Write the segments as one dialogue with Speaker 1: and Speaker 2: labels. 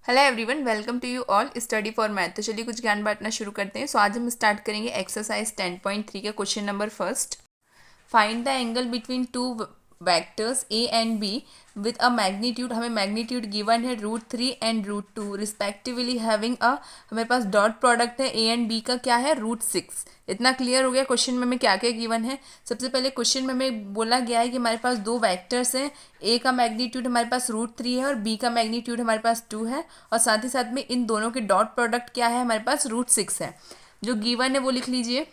Speaker 1: Hello everyone, welcome to you all study for math. तो चलिए कुछ ज्ञान बांटना शुरू करते हैं। आज हम स्टार्ट करेंगे एक्सरसाइज 10.3 का question number first. Find the angle between two vectors A and be with a magnitude. हमें मैग्नीट्यूड गिवन है √3 एंड √2 रिस्पेक्टिवली, हैविंग अ, हमारे पास डॉट प्रोडक्ट है ए एंड बी का क्या है, √6। इतना क्लियर हो गया। क्वेश्चन में हमें क्या क्या गिवन है। सबसे पहले क्वेश्चन में हमें बोला गया है कि हमारे पास दो वेक्टर्स हैं। ए का मैग्नीट्यूड हमारे पास √3 है और बी का मैग्नीट्यूड हमारे पास 2 है, और साथ ही साथ में इन दोनों के डॉट प्रोडक्ट क्या है, हमारे पास √6 है। जो गिवन है वो लिख लीजिए,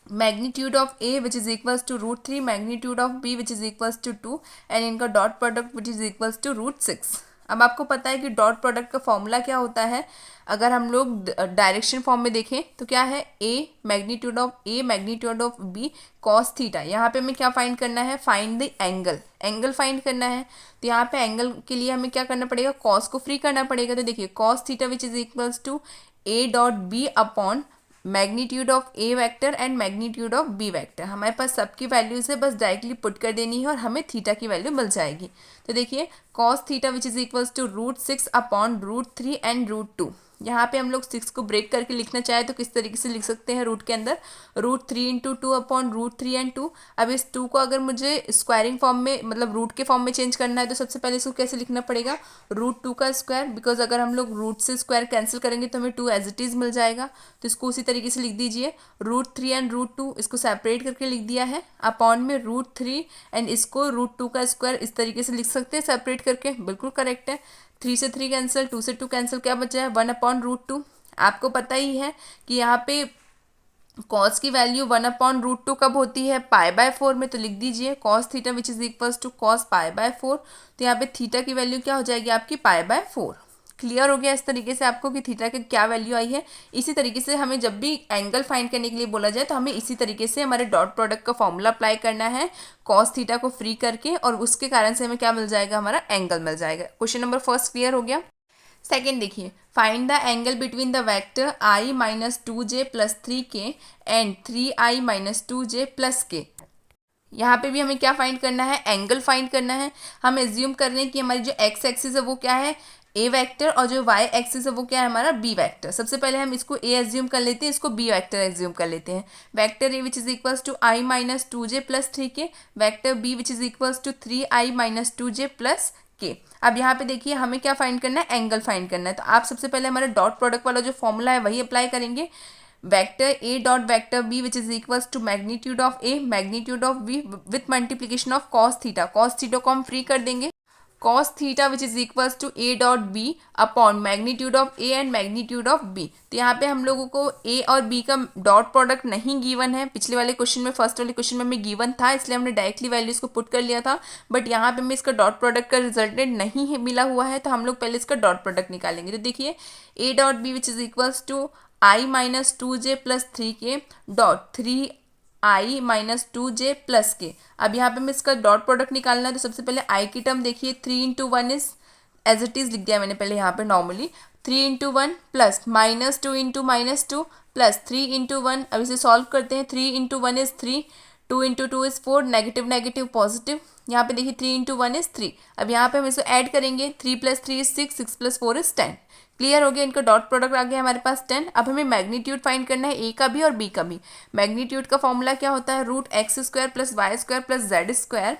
Speaker 1: magnitude of A which is equals to √3, magnitude of B which is equals to 2 and इनका dot product which is equals to √6। अब आपको पता है कि डॉट प्रोडक्ट का फॉर्मूला क्या होता है। अगर हम लोग डायरेक्शन फॉर्म में देखें तो क्या है, A magnitude of A magnitude of B cos theta. यहाँ पे हमें क्या फाइंड करना है, find the angle, angle find करना है। तो यहाँ पे एंगल के लिए हमें क्या करना पड़ेगा, cos को फ्री करना पड़ेगा। तो देखिए cos theta which is equals to A dot B upon magnitude of A vector and magnitude of B vector. हमारे पास सबकी वैल्यूज है, बस डायरेक्टली पुट कर देनी है और हमें थीटा की वैल्यू मिल जाएगी। तो देखिए cos theta which is equals to √6 upon √3 and √2। यहाँ पे हम लोग 6 को ब्रेक करके लिखना चाहे तो किस तरीके से लिख सकते हैं, रूट के अंदर √3 इंटू 2 अपॉन √3 एंड 2। अब इस 2 को अगर मुझे स्क्वायरिंग फॉर्म में, मतलब रूट के फॉर्म में चेंज करना है, तो सबसे पहले इसको कैसे लिखना पड़ेगा, √2 का स्क्वायर। बिकॉज अगर हम लोग रूट से स्क्वायर कैंसिल करेंगे तो हमें 2 एज इट इज़ मिल जाएगा। तो इसको उसी तरीके से लिख दीजिए, √3 एंड √2 इसको सेपरेट करके लिख दिया है, अपॉन में √3 एंड इसको √2 का स्क्वायर इस तरीके से लिख सकते हैं सेपरेट करके, बिल्कुल करेक्ट है। 3 से 3 कैंसिल, 2 से 2 कैंसिल, क्या बचा है 1 अपॉन √2। आपको पता ही है कि यहाँ पे कॉस की वैल्यू 1 अपॉन √2 कब होती है, π/4 में। तो लिख दीजिए cos theta which is equals to cos π/4। तो यहाँ पे थीटा की वैल्यू क्या हो जाएगी आपकी π/4। क्लियर हो गया इस तरीके से आपको कि थीटा की क्या वैल्यू आई है। इसी तरीके से हमें जब भी एंगल फाइंड करने के लिए बोला जाए तो हमें इसी तरीके से हमारे डॉट प्रोडक्ट का फॉर्मूला अप्लाई करना है, cos थीटा को फ्री करके, और उसके कारण से हमें क्या मिल जाएगा, हमारा एंगल मिल जाएगा। क्वेश्चन नंबर फर्स्ट क्लियर हो गया। सेकेंड देखिए, find the angle between the vector i-2j plus 3k and 3i-2j plus k। यहाँ पे भी हमें क्या फाइंड करना है, एंगल फाइंड करना है। हम एज्यूम कर रहे हैं कि हमारी जो एक्स एक्सिस है वो क्या है, ए वेक्टर, और जो वाई एक्सिस है वो क्या है, हमारा बी वेक्टर। सबसे पहले हम इसको ए एज्यूम कर लेते हैं, इसको बी वेक्टर एज्यूम कर लेते हैं। Vector A which is equals to i-2j plus 3k, vector B which is equals to 3i-2j plus K. अब यहाँ पे देखिए हमें क्या फाइंड करना है, एंगल फाइंड करना है। तो आप सबसे पहले हमारे डॉट प्रोडक्ट वाला जो फॉर्मूला है वही अप्लाई करेंगे। Vector A dot vector B which is equals to magnitude of A magnitude of B with multiplication of cos theta. Cos theta को हम फ्री कर देंगे, cos theta which is equals to A dot B upon magnitude of A and magnitude of B. तो यहाँ पे हम लोगों को ए और बी का डॉट प्रोडक्ट नहीं गिवन है। पिछले वाले क्वेश्चन में, फर्स्ट वाले क्वेश्चन में हमें गिवन था, इसलिए हमने डायरेक्टली वैल्यूज को पुट कर लिया था। बट यहाँ पे हमें इसका डॉट प्रोडक्ट का रिजल्टेंट नहीं है मिला हुआ है, तो हम लोग पहले इसका डॉट प्रोडक्ट निकालेंगे। तो देखिए A dot B which is equals to i-2j plus 3k dot 3i-2j plus K. अब यहाँ पे हमें इसका डॉट प्रोडक्ट निकालना है। तो सबसे पहले आई की टर्म देखिए, 3 into 1 is as it is लिख दिया मैंने पहले यहाँ पे normally, 3 into 1 plus -2 into -2 plus 3 into 1। अब इसे सॉल्व करते हैं, 3 into 1 is 3, 2 into 2 is 4, negative negative positive. यहाँ पे देखिए 3 इंटू 1 इज 3। अब यहाँ पे हम इसको ऐड करेंगे, 3 plus 3 is 6, 6 plus 4 is 10। Clear हो गया, इनका डॉट प्रोडक्ट आ गया हमारे पास 10। अब हमें मैग्नीट्यूड फाइंड करना है ए का भी और बी का भी। मैग्नीट्यूड का फॉर्मूला क्या होता है, √x² plus y² plus z²।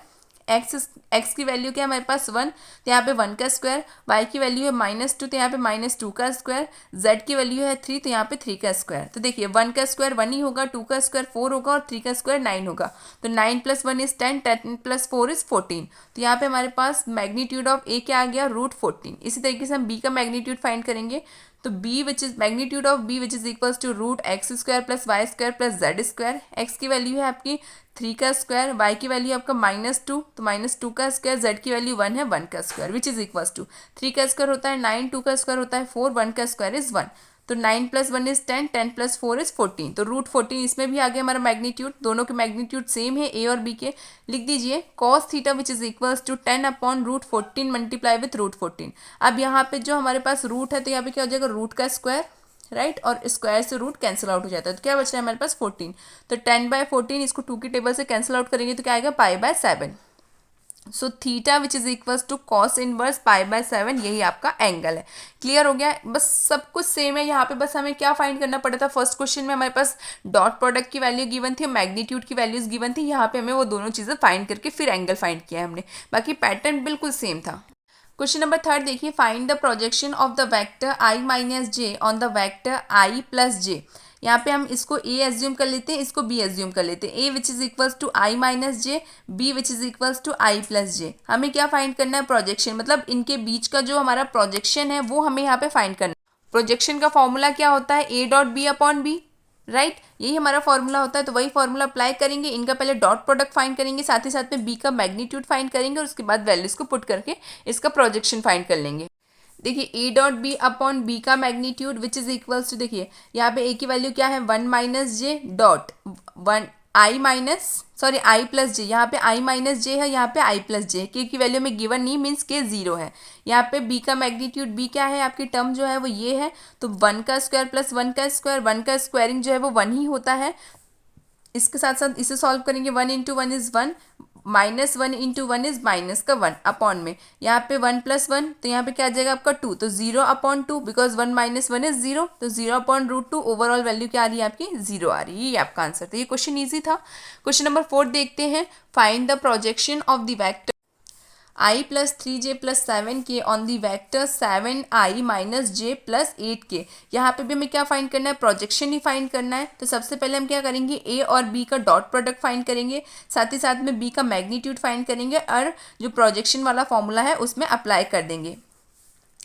Speaker 1: X की वैल्यू क्या है हमारे पास 1, तो यहाँ पे 1 का स्क्वायर, y की वैल्यू है -2, तो यहाँ पे -2 का स्क्वायर, z की वैल्यू है 3, तो यहाँ पे 3 का स्क्वायर। तो देखिए 1 का स्क्वायर 1 ही होगा, 2 का स्क्वायर 4 होगा, और 3 का स्क्वायर 9 होगा। तो 9 प्लस 1 इज 10, 10 प्लस 4 इज 14। तो यहाँ पे हमारे पास मैग्नीट्यूड ऑफ ए क्या आ गया, √14। इसी तरीके से हम बी का मैग्नीट्यूड फाइंड करेंगे। तो b which is magnitude of b which is equals to √x² plus y² plus z²। x की वैल्यू है आपकी 3 का स्क्वायर, y की वैल्यू आपका -2, तो -2 का स्क्वायर, z की वैल्यू 1 है, 1 का square which is equals to 3 का स्क्वायर होता है 9, 2 का स्क्वायर होता है 4, 1 का स्क्वायर इज 1। तो 9 प्लस 1 इज 10, 10 प्लस 4 इज 14। तो √14 इसमें भी आ गया हमारा मैग्नीट्यूड। दोनों के मैग्नीट्यूड सेम है ए और बी के। लिख दीजिए cos theta which is equals to 10 upon √14 multiply with √14। अब यहाँ पे जो हमारे पास रूट है, तो यहाँ पे क्या हो जाएगा, रूट का स्क्वायर, राइट, और स्क्वायर से रूट कैंसिल आउट हो जाता है। तो क्या बच रहा है हमारे पास 14। तो 10/14 इसको 2 की टेबल से कैंसिल आउट करेंगे तो क्या आएगा, π/7। So theta which is equals to cos inverse π/7, यही आपका एंगल है। क्लियर हो गया? बस सब कुछ सेम है यहाँ पे, बस हमें क्या फाइंड करना पड़ा था, फर्स्ट क्वेश्चन में हमारे पास डॉट प्रोडक्ट की वैल्यू गिवन थी, मैग्नीट्यूड की वैल्यूज गिवन थी, यहाँ पे हमें वो दोनों चीज़ें फाइंड करके फिर एंगल फाइंड किया है हमने, बाकी पैटर्न बिल्कुल सेम था। क्वेश्चन नंबर थर्ड देखिए, find the projection of the vector i minus J on the vector i plus J. यहाँ पे हम इसको a एज्यूम कर लेते हैं, इसको b एज्यूम कर लेते हैं। a which is equals to i minus J, b which is equals to i plus J. हमें क्या फाइंड करना है? प्रोजेक्शन, मतलब इनके बीच का जो हमारा प्रोजेक्शन है वो हमें यहाँ पे फाइंड करना है। प्रोजेक्शन का फॉर्मूला क्या होता है? a dot B upon B, right, यही हमारा फॉर्मूला होता है। तो वही फॉर्मूला अप्लाई करेंगे, इनका पहले डॉट प्रोडक्ट फाइंड करेंगे, साथ ही साथ में बी का मैग्नीट्यूड फाइंड करेंगे और उसके बाद वैल्यूज को पुट करके इसका प्रोजेक्शन फाइंड कर लेंगे। देखिए A dot B upon B का magnitude which is equals to, देखिए यहाँ पे ए की वैल्यू क्या है? 1 minus J dot 1 I minus, sorry I plus J, यहाँ पे आई माइनस जे है, यहाँ पे आई प्लस जे, के की वैल्यू में गिवन नहीं, मीन्स के जीरो है। यहाँ पे बी का मैग्नीट्यूड, बी क्या है आपकी टर्म जो है वो ये है, तो 1 का स्क्वायर प्लस 1 का स्क्वायर, 1 का स्क्वायरिंग जो है वो 1 ही होता है। इसके साथ साथ इसे सॉल्व करेंगे, 1 into 1 is 1, minus 1 into 1 is minus का 1 अपॉन में, यहाँ पे 1 प्लस 1, तो यहाँ पे क्या आ जाएगा आपका 2, तो 0 अपॉन 2, बिकॉज 1 माइनस 1 इज 0, तो 0 अपॉन रूट 2, ओवरऑल वैल्यू क्या आ रही है आपकी? 0 आ रही है। ये आपका आंसर। तो ये क्वेश्चन ईजी था। क्वेश्चन नंबर 4 देखते हैं, find the projection of the vector i plus 3j plus 7k on the vector 7i minus J plus 8k। यहाँ पे भी हमें क्या फाइंड करना है? प्रोजेक्शन ही फाइंड करना है। तो सबसे पहले हम क्या करेंगे? a और b का डॉट प्रोडक्ट फाइंड करेंगे, साथ ही साथ में b का मैग्नीट्यूड फाइंड करेंगे और जो प्रोजेक्शन वाला फॉर्मूला है उसमें अप्लाई कर देंगे।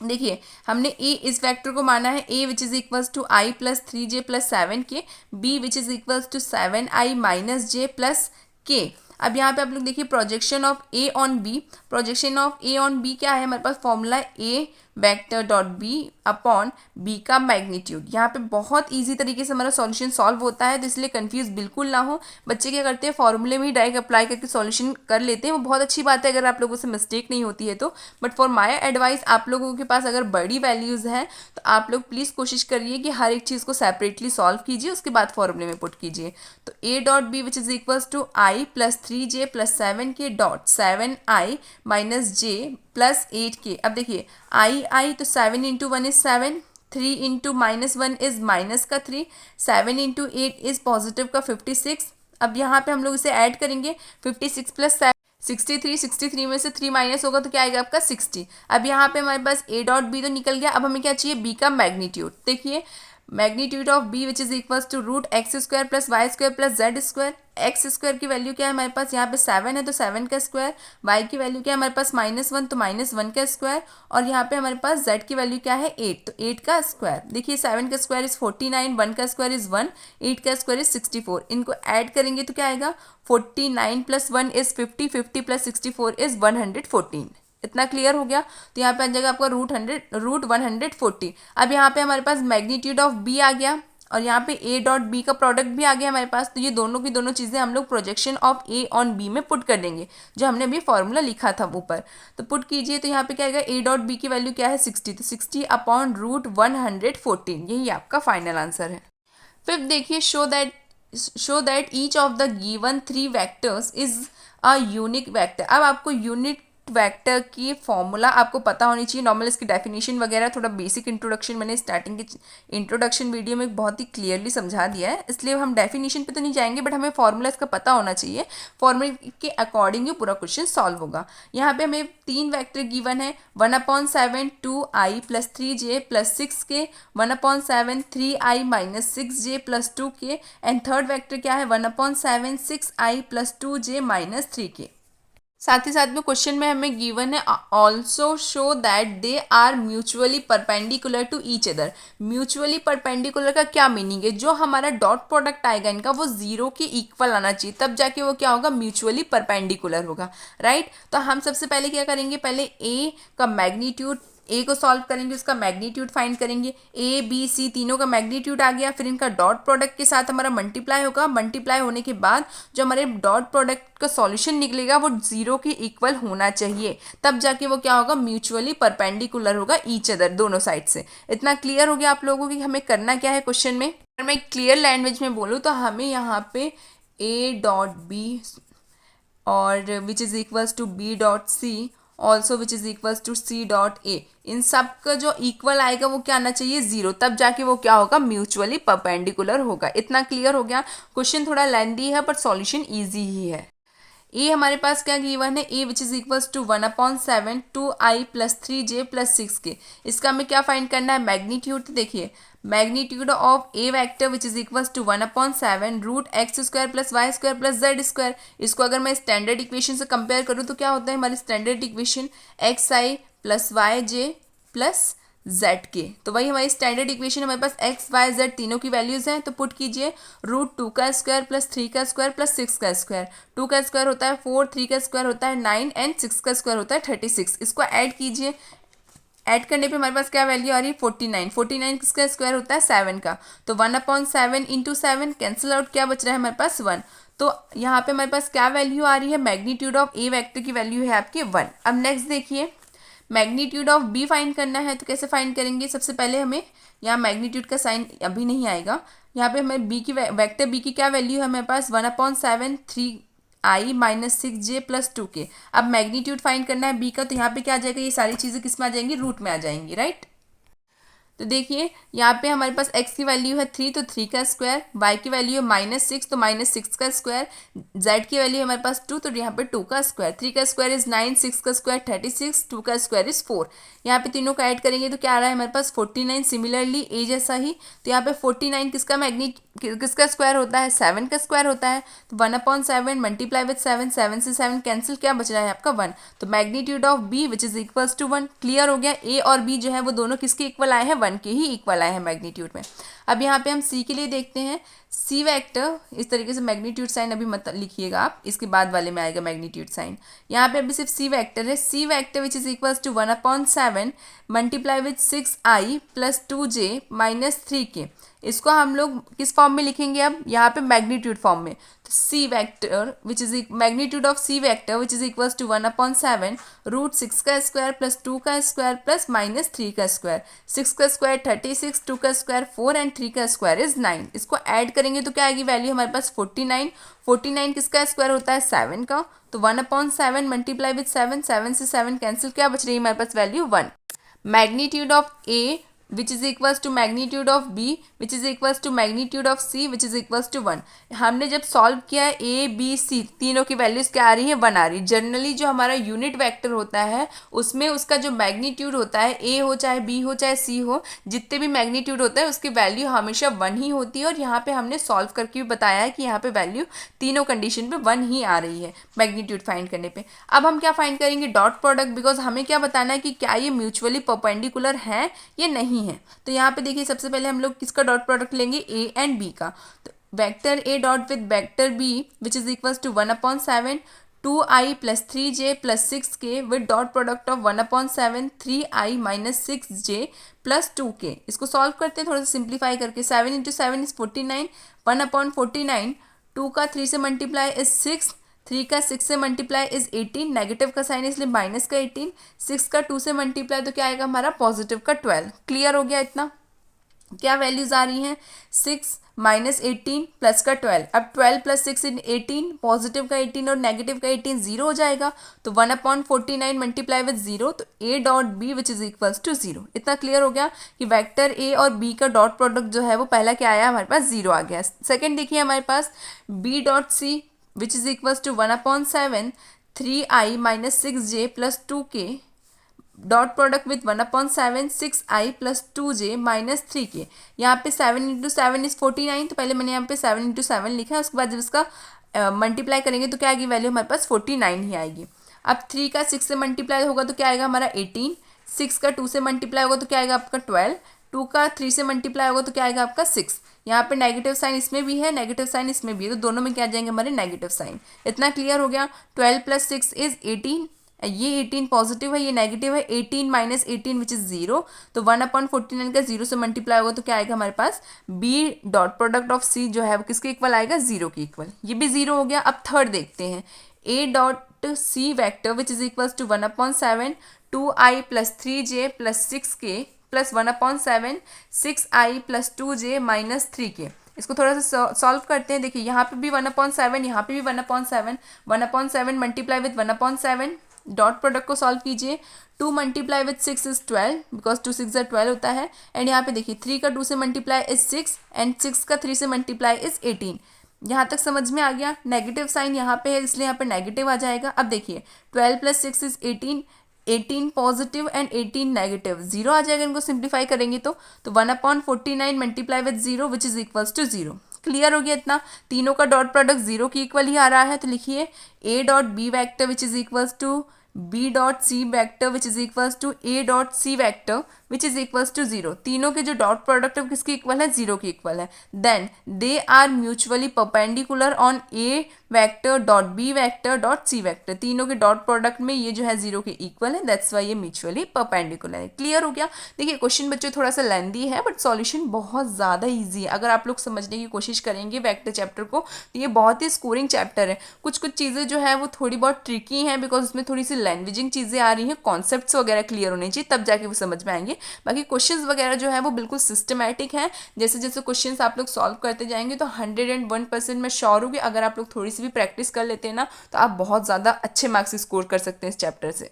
Speaker 1: देखिए हमने a इस वेक्टर को माना है a which is equals to i plus 3j plus 7k, b which is equals to 7i minus J plus k। अब यहाँ पे आप लोग देखिए projection of a on b, projection of a on b क्या है? हमारे पास formula a vector dot b upon b का मैग्नीट्यूड। यहाँ पे बहुत इजी तरीके से हमारा सॉल्यूशन सॉल्व होता है, तो इसलिए कंफ्यूज बिल्कुल ना हो। बच्चे क्या करते हैं? फॉर्मूले में ही डायरेक्ट अप्लाई करके सॉल्यूशन कर लेते हैं, वो बहुत अच्छी बात है अगर आप लोगों से मिस्टेक नहीं होती है तो। बट फॉर माय एडवाइस, आप लोगों के पास अगर बड़ी वैल्यूज़ हैं तो आप लोग प्लीज़ कोशिश करिए कि हर एक चीज़ को सेपरेटली सॉल्व कीजिए, उसके बाद फॉर्मूले में पुट कीजिए। तो a dot B which is equals to i plus 3j plus 7k dot 7i minus J plus 8k। अब देखिए आई तो 7 into 1 is 7, 3 into minus 1 is minus का 3, 7 इंटू 8 इज पॉजिटिव का 56। अब यहाँ पे हम लोग इसे ऐड करेंगे, 56 प्लस 63, 63 में से 3 माइनस होगा तो क्या आएगा आपका 60। अब यहाँ पे हमारे पास a डॉट बी तो निकल गया, अब हमें क्या चाहिए? b का मैग्नीट्यूड। देखिए magnitude of b which is equals to root X square plus Y square plus Z square. X square की वैल्यू क्या है हमारे पास? यहाँ पे 7 है तो 7 का स्क्वायर, वाई की वैल्यू क्या है हमारे पास? -1 तो -1 का स्क्वायर, और यहाँ पे हमारे पास जेड की वैल्यू क्या है? 8, तो 8 का स्क्वायर। देखिए 7 का स्क्वायर इज 49, 1 का स्क्वायर इज 1, 8 का स्क्वायर इज 64। इनको ऐड करेंगे तो क्या आएगा? 49 प्लस 1 इज 50, 50 प्लस 64 इज 114। इतना क्लियर हो गया? तो यहाँ पे आ जाएगा आपका रूट 140। अब यहाँ पे हमारे पास मैग्नीट्यूड ऑफ b आ गया और यहाँ पे a डॉट बी का प्रोडक्ट भी आ गया हमारे पास। तो ये दोनों की दोनों चीज़ें हम लोग projection of a on b में पुट कर देंगे, जो हमने अभी फॉर्मूला लिखा था ऊपर। तो पुट कीजिए, तो यहाँ पे क्या आएगा? a डॉट बी की वैल्यू क्या है? 60, तो 60 अपॉन रूट 114, यही आपका फाइनल आंसर है। फिर देखिए, show that each of the given 3 vectors is a unique vector. अब आपको यूनिट वेक्टर की फॉर्मूला आपको पता होनी चाहिए। नॉर्मल इसकी डेफिनेशन वगैरह थोड़ा बेसिक इंट्रोडक्शन मैंने स्टार्टिंग के इंट्रोडक्शन वीडियो में बहुत ही क्लियरली समझा दिया है, इसलिए हम डेफिनेशन पे तो नहीं जाएंगे, बट हमें फॉर्मूला इसका पता होना चाहिए। फॉर्मूले के अकॉर्डिंग ही पूरा क्वेश्चन सॉल्व होगा। यहाँ पे हमें 3 वेक्टर गिवन है, 1/7 2i plus 3j plus 6k, 1/7 3i minus 6j plus 2k, and third vector क्या है? 1/7 6i plus 2j minus 3k। साथ ही साथ में क्वेश्चन में हमें गिवन है also show that they are mutually perpendicular to each other. Mutually perpendicular का क्या मीनिंग है? जो हमारा डॉट प्रोडक्ट आएगा इनका वो जीरो के इक्वल आना चाहिए, तब जाके वो क्या होगा? म्यूचुअली परपेंडिकुलर होगा, राइट। तो हम सबसे पहले क्या करेंगे? पहले a का मैग्नीट्यूड, ए को सॉल्व करेंगे, उसका मैग्नीट्यूड फाइंड करेंगे। ए बी सी तीनों का मैग्नीट्यूड आ गया, फिर इनका डॉट प्रोडक्ट के साथ हमारा मल्टीप्लाई होगा। मल्टीप्लाई होने के बाद जो हमारे डॉट प्रोडक्ट का सॉल्यूशन निकलेगा वो जीरो के इक्वल होना चाहिए, तब जाके वो क्या होगा? म्यूचुअली परपेंडिकुलर होगा ईच अदर, दोनों साइड से। इतना क्लियर हो गया आप लोगों की हमें करना क्या है क्वेश्चन में? अगर मैं क्लियर लैंग्वेज में बोलूँ तो हमें यहाँ पे ए डॉट बी और which is equals to B dot C also which is equals to C dot A. इन सब का जो इक्वल आएगा वो क्या आना चाहिए, जीरो, तब जाके वो क्या होगा, म्यूचुअली परपेंडिकुलर होगा। इतना क्लियर हो गया। क्वेश्चन थोड़ा लेंदी है बट सॉल्यूशन ईजी ही है। ए हमारे पास क्या गिवन है, A which is equals to 1/7 2i plus 3j plus 6k। इसका हमें क्या फाइंड करना है, मैग्नीट्यूड। तो देखिए magnitude of A vector which is equals to 1/7 root X square plus Y square plus Z square. इसको अगर मैं स्टैंडर्ड इक्वेशन से कंपेयर करूँ तो क्या होता है हमारी स्टैंडर्ड इक्वेशन, एक्स आई प्लस वाई जे प्लस जेड के। तो वही हमारी स्टैंडर्ड इक्वेशन, हमारे पास एक्स वाई जेड तीनों की वैल्यूज हैं। तो पुट कीजिए रूट 2 का स्क्वायर प्लस 3 का स्क्वायर प्लस 6 का स्क्वायर। 2 का स्क्वायर होता है 4, 3 का स्क्वायर होता है 9 एंड 6 का स्क्वायर होता है 36। इसको ऐड कीजिए। ऐड करने पे हमारे पास क्या वैल्यू आ रही है, 49। 49 किसका स्क्वायर होता है, 7 का। तो 1/7 इंटू 7 कैंसिल आउट, क्या बच रहा है हमारे पास, 1। तो यहाँ पे हमारे पास क्या वैल्यू आ रही है, मैग्नीट्यूड ऑफ ए वेक्टर की वैल्यू है आपकी 1। अब नेक्स्ट देखिए मैग्नीट्यूड ऑफ बी फाइंड करना है। तो कैसे फाइंड करेंगे, सबसे पहले हमें यहाँ मैग्नीट्यूड का साइन अभी नहीं आएगा। यहाँ पे हमें बी की वेक्टर बी की क्या वैल्यू है हमारे पास, 1/7 3i minus 6j plus 2k। अब मैग्नीट्यूड फाइंड करना है बी का। तो यहाँ पे क्या आ जाएगा, ये सारी चीज़ें किस में आ जाएंगी, रूट में आ जाएंगी, राइट। तो देखिए यहाँ पे हमारे पास x की वैल्यू है 3 तो 3 का स्क्वायर, y की वैल्यू है -6 तो -6 का स्क्वायर, z की वैल्यू है हमारे पास 2 तो यहाँ पे 2 का स्क्वायर। 3 का स्क्वायर इज 9, 6 का स्क्वायर 36, 2 का स्क्वायर इज 4। यहाँ पे तीनों का ऐड करेंगे तो क्या आ रहा है हमारे पास 49। सिमिलरली ए जैसा ही, तो यहाँ पे 49 किसका स्क्वायर होता है, 7 का स्क्वायर होता है। तो 1/7 मल्टीप्लाई विद 7, 7 से 7 कैंसिल, क्या बच रहा है आपका 1। तो magnitude of B which is equals to 1। Clear हो गया, ए और बी जो है वो दोनों किसके इक्वल आए हैं, 1 के ही इक्वल आए हैं मैग्नीट्यूड में। अब यहाँ पे हम सी के लिए देखते हैं। सी वेक्टर इस तरीके से मैग्नीट्यूड साइन अभी मत लिखिएगा आप, इसके बाद वाले में आएगा मैग्नीट्यूड साइन। यहाँ पे अभी सिर्फ सी वेक्टर है। C vector which is equals to 1/7 multiply with 6i plus 2j minus 3k। इसको हम लोग किस फॉर्म में लिखेंगे, अब यहाँ पे मैग्नीट्यूड फॉर्म में। तो C vector which is magnitude of C vector which is equals to 1/7 root 6 का स्क्वायर प्लस 2 का स्क्वायर प्लस माइनस 3 का स्क्वायर। 6 का स्क्वायर 36, 2 का स्क्वायर 4 एंड 3 का स्क्वायर इज 9। इसको ऐड करेंगे तो क्या आएगी वैल्यू हमारे पास 49। 49 किसका स्क्वायर होता है, 7 का। तो 1/7 मल्टीप्लाई विद 7, 7 से 7 कैंसिल, क्या बच रही है हमारे पास value 1। Magnitude of A which is equals to magnitude of B which is equals to magnitude of C which is equals to 1। हमने जब सॉल्व किया है ए बी सी तीनों की वैल्यूज क्या आ रही है, 1 आ रही है। जनरली जो हमारा यूनिट वेक्टर होता है उसमें उसका जो मैग्नीट्यूड होता है, ए हो चाहे बी हो चाहे सी हो, जितने भी मैग्नीट्यूड होता है उसकी वैल्यू हमेशा 1 ही होती है। और यहाँ पे हमने सॉल्व करके भी बताया है कि यहाँ पे वैल्यू तीनों कंडीशन पे 1 ही आ रही है मैग्नीट्यूड फाइंड करने पे। अब हम क्या फाइंड करेंगे, डॉट प्रोडक्ट, बिकॉज हमें क्या बताना है कि क्या ये म्यूचुअली परपेंडिकुलर है या नहीं है। तो यहाँ पे देखिए सबसे पहले हम लोग किसका डॉट प्रोडक्ट लेंगे, ए एंड बी का। तो vector A dot with vector B which is equals to 1/7 2i plus 3j plus 6k with dot product of 1/7 3i minus 6j plus 2k। इसको सॉल्व करते हैं थोड़ा सा सिंप्लीफाई करके। 7 इंटू 7 इज 49, 1/49, 2 का 3 से मल्टीप्लाई इज 6, 3 का 6 से मल्टीप्लाई इज 18, नेगेटिव का साइन इसलिए माइनस का 18, 6 का 2 से मल्टीप्लाई तो क्या आएगा हमारा पॉजिटिव का 12। क्लियर हो गया इतना। क्या वैल्यूज आ रही हैं, 6 माइनस 18 प्लस का 12। अब 12 प्लस 6 इन 18, पॉजिटिव का 18 और नेगेटिव का 18 जीरो हो जाएगा। तो 1/49 मल्टीप्लाई विद 0, तो A dot B which is equals to 0। इतना क्लियर हो गया कि वेक्टर ए और बी का डॉट प्रोडक्ट जो है वो पहला क्या आया हमारे पास 0 आ गया। सेकेंड देखिए हमारे पास B dot C which is equals to 1/7 3i minus 6j plus 2k dot product with 1/7 6i plus 2j minus 3k। यहाँ पे 7 इंटू 7 इज 49, तो पहले मैंने यहाँ पे 7 इंटू 7 लिखा है। उसके बाद जब इसका मल्टीप्लाई करेंगे तो क्या आएगी वैल्यू हमारे पास 49 ही आएगी। अब 3 का 6 से मल्टीप्लाई होगा तो क्या आएगा हमारा 18, 6 का 2 से मल्टीप्लाई होगा तो क्या आएगा आपका 12, 2 का 3 से मल्टीप्लाई होगा तो क्या आएगा आपका 6। यहाँ पे नेगेटिव साइन इसमें भी है, नेगेटिव साइन इसमें भी है, तो दोनों में क्या आ जाएंगे हमारे नेगेटिव साइन। इतना क्लियर हो गया। 12 प्लस 6 इज 18, ये 18 पॉजिटिव है, ये नेगेटिव है। 18 माइनस 18 विच इज 0, तो 1/49 का 0 से मल्टीप्लाई होगा तो क्या आएगा हमारे पास बी डॉट प्रोडक्ट ऑफ सी जो है वो किसके इक्वल आएगा, 0 के इक्वल। ये भी 0 हो गया। अब थर्ड देखते हैं, A dot C vector which is equals to 1/7 2i plus 3j plus 6k plus 1/7 6i plus 2j minus 3k। इसको थोड़ा सा सॉल्व करते हैं। देखिए यहाँ पे भी 1/7, यहाँ पे भी 1/7, 1/7 मल्टीप्लाई विथ 1/7, डॉट प्रोडक्ट को सॉल्व कीजिए। 2 मल्टीप्लाई विथ 6 इज 12, बिकॉज 2 6 12 होता है। एंड यहाँ पे देखिए 3 का 2 से मल्टीप्लाई इज 6 एंड 6 का 3 से मल्टीप्लाई इज 18। यहाँ तक समझ में आ गया। नेगेटिव साइन यहाँ पे है इसलिए यहाँ पे नेगेटिव आ जाएगा। अब देखिए 12 + 6 इज 18, 18 पॉजिटिव एंड 18 नेगेटिव, 0 आ जाएगा इनको सिंप्लीफाई करेंगे तो 1/49 multiply with 0 which is equals to 0। Clear हो गया इतना। तीनों का डॉट प्रोडक्ट 0 के इक्वल ही आ रहा है, तो लिखिए a dot B vector which is equals to b dot C vector which is equals to a dot C vector which is equals to 0। तीनों के जो डॉट प्रोडक्ट है वो किसके इक्वल है, 0 के इक्वल है। Then they are mutually perpendicular on a vector dot b vector dot c vector. तीनों के डॉट प्रोडक्ट में ये जो है 0 के इक्वल है, दैट्स वाई ये म्यूचुअली परपेंडिकुलर है। क्लियर हो गया। देखिए क्वेश्चन बच्चों थोड़ा सा लेंदी है बट सॉल्यूशन बहुत ज़्यादा ईजी है। अगर आप लोग समझने की कोशिश करेंगे वैक्टर चैप्टर को तो ये बहुत ही स्कोरिंग चैप्टर है। कुछ कुछ चीज़ें जो है वो थोड़ी बहुत ट्रिकी हैं बिकॉज उसमें थोड़ी सी लैंग्वेजिंग चीज़ें आ रही हैं, कॉन्सेप्ट्स वगैरह क्लियर होने चाहिए तब जाके वो समझ में आएंगे। बाकी क्वेश्चंस वगैरह जो है वो बिल्कुल सिस्टमैटिक है। जैसे जैसे क्वेश्चंस आप लोग सॉल्व करते जाएंगे तो 101% मैं श्योर हूँ कि अगर आप लोग थोड़ी सी भी प्रैक्टिस कर लेते हैं ना तो आप बहुत ज़्यादा अच्छे मार्क्स स्कोर कर सकते हैं इस चैप्टर से।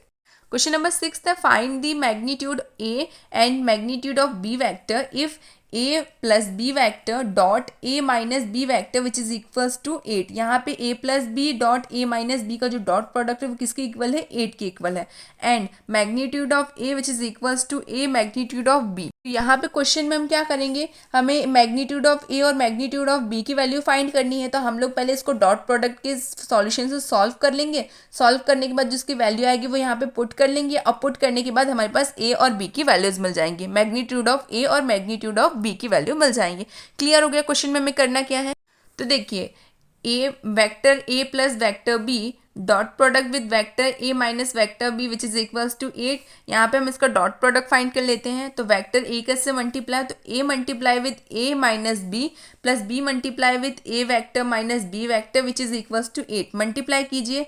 Speaker 1: क्वेश्चन नंबर 6 है find the magnitude a and magnitude of b vector if a plus B vector dot a minus B vector which is equals to 8। यहाँ पे a plus B dot a minus B का जो dot product है वो किसके equal है, 8 के equal है। And magnitude of a which is equals to a magnitude of b। यहाँ पे क्वेश्चन में हम क्या करेंगे, हमें मैग्नीट्यूड ऑफ a और मैग्नीट्यूड ऑफ b की वैल्यू फाइंड करनी है। तो हम लोग पहले इसको डॉट प्रोडक्ट के सॉल्यूशन से सॉल्व कर लेंगे। सॉल्व करने के बाद जिसकी वैल्यू आएगी वो यहाँ पे पुट कर लेंगे और पुट करने के बाद हमारे पास a और b की वैल्यूज मिल जाएंगी। मैग्नीट्यूड ऑफ a और मैग्नीट्यूड ऑफ b की वैल्यू मिल जाएंगी। क्लियर हो गया। क्वेश्चन में हमें करना क्या है, तो देखिए a vector a plus vector b dot product with vector a minus vector b which is equals to 8। यहाँ पे हम इसका डॉट प्रोडक्ट फाइंड कर लेते हैं। तो वेक्टर a का से मल्टीप्लाई, तो a multiply with a minus b plus b multiply with a vector minus b vector which is equals to 8। Multiply कीजिए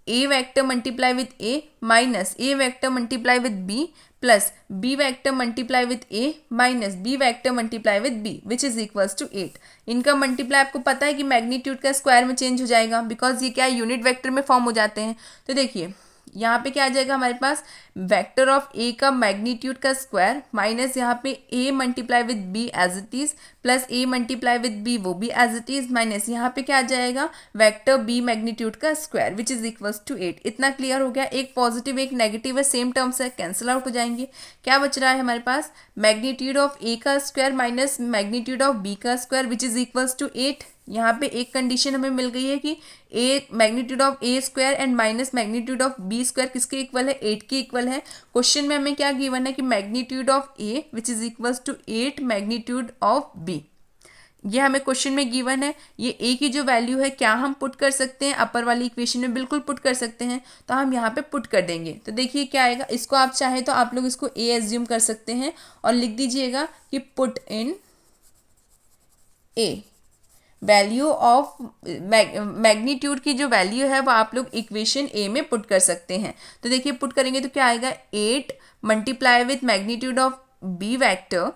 Speaker 1: a vector multiply with a minus a vector multiply with b plus b vector multiply with a minus b vector multiply with b which is equals to 8। इनका multiply आपको पता है कि magnitude का square में change हो जाएगा because ये क्या है, यूनिट वेक्टर में फॉर्म हो जाते हैं। तो देखिए यहाँ पे क्या आ जाएगा हमारे पास, वेक्टर ऑफ a का मैग्नीट्यूड का स्क्वायर माइनस यहाँ पे a multiply with b as it is plus a multiply with b वो भी एज इट इज माइनस यहाँ पे क्या आ जाएगा, वेक्टर b मैग्नीट्यूड का square which is equals to 8। इतना क्लियर हो गया। एक पॉजिटिव एक नेगेटिव है, सेम टर्म्स है, कैंसिल आउट हो जाएंगे। क्या बच रहा है हमारे पास, मैग्नीट्यूड ऑफ a का square minus magnitude of b का square which is equals to 8। यहाँ पे एक कंडीशन हमें मिल गई है कि a magnitude of a square and minus magnitude of b square किसके इक्वल है, 8 के इक्वल है। क्वेश्चन में हमें क्या गिवन है कि magnitude of a which is equals to 8 magnitude of b। ये हमें क्वेश्चन में गिवन है। ये a की जो वैल्यू है क्या हम पुट कर सकते हैं, अपर वाली इक्वेशन में बिल्कुल पुट कर सकते हैं। तो हम यहाँ पे पुट कर देंगे। तो देखिए क्या आएगा, इसको आप चाहे तो आप लोग इसको a एज्यूम कर सकते हैं और लिख दीजिएगा कि put in a value of magnitude की जो वैल्यू है वो आप लोग इक्वेशन ए में पुट कर सकते हैं। तो देखिए पुट करेंगे तो क्या आएगा, 8 multiply with magnitude of B vector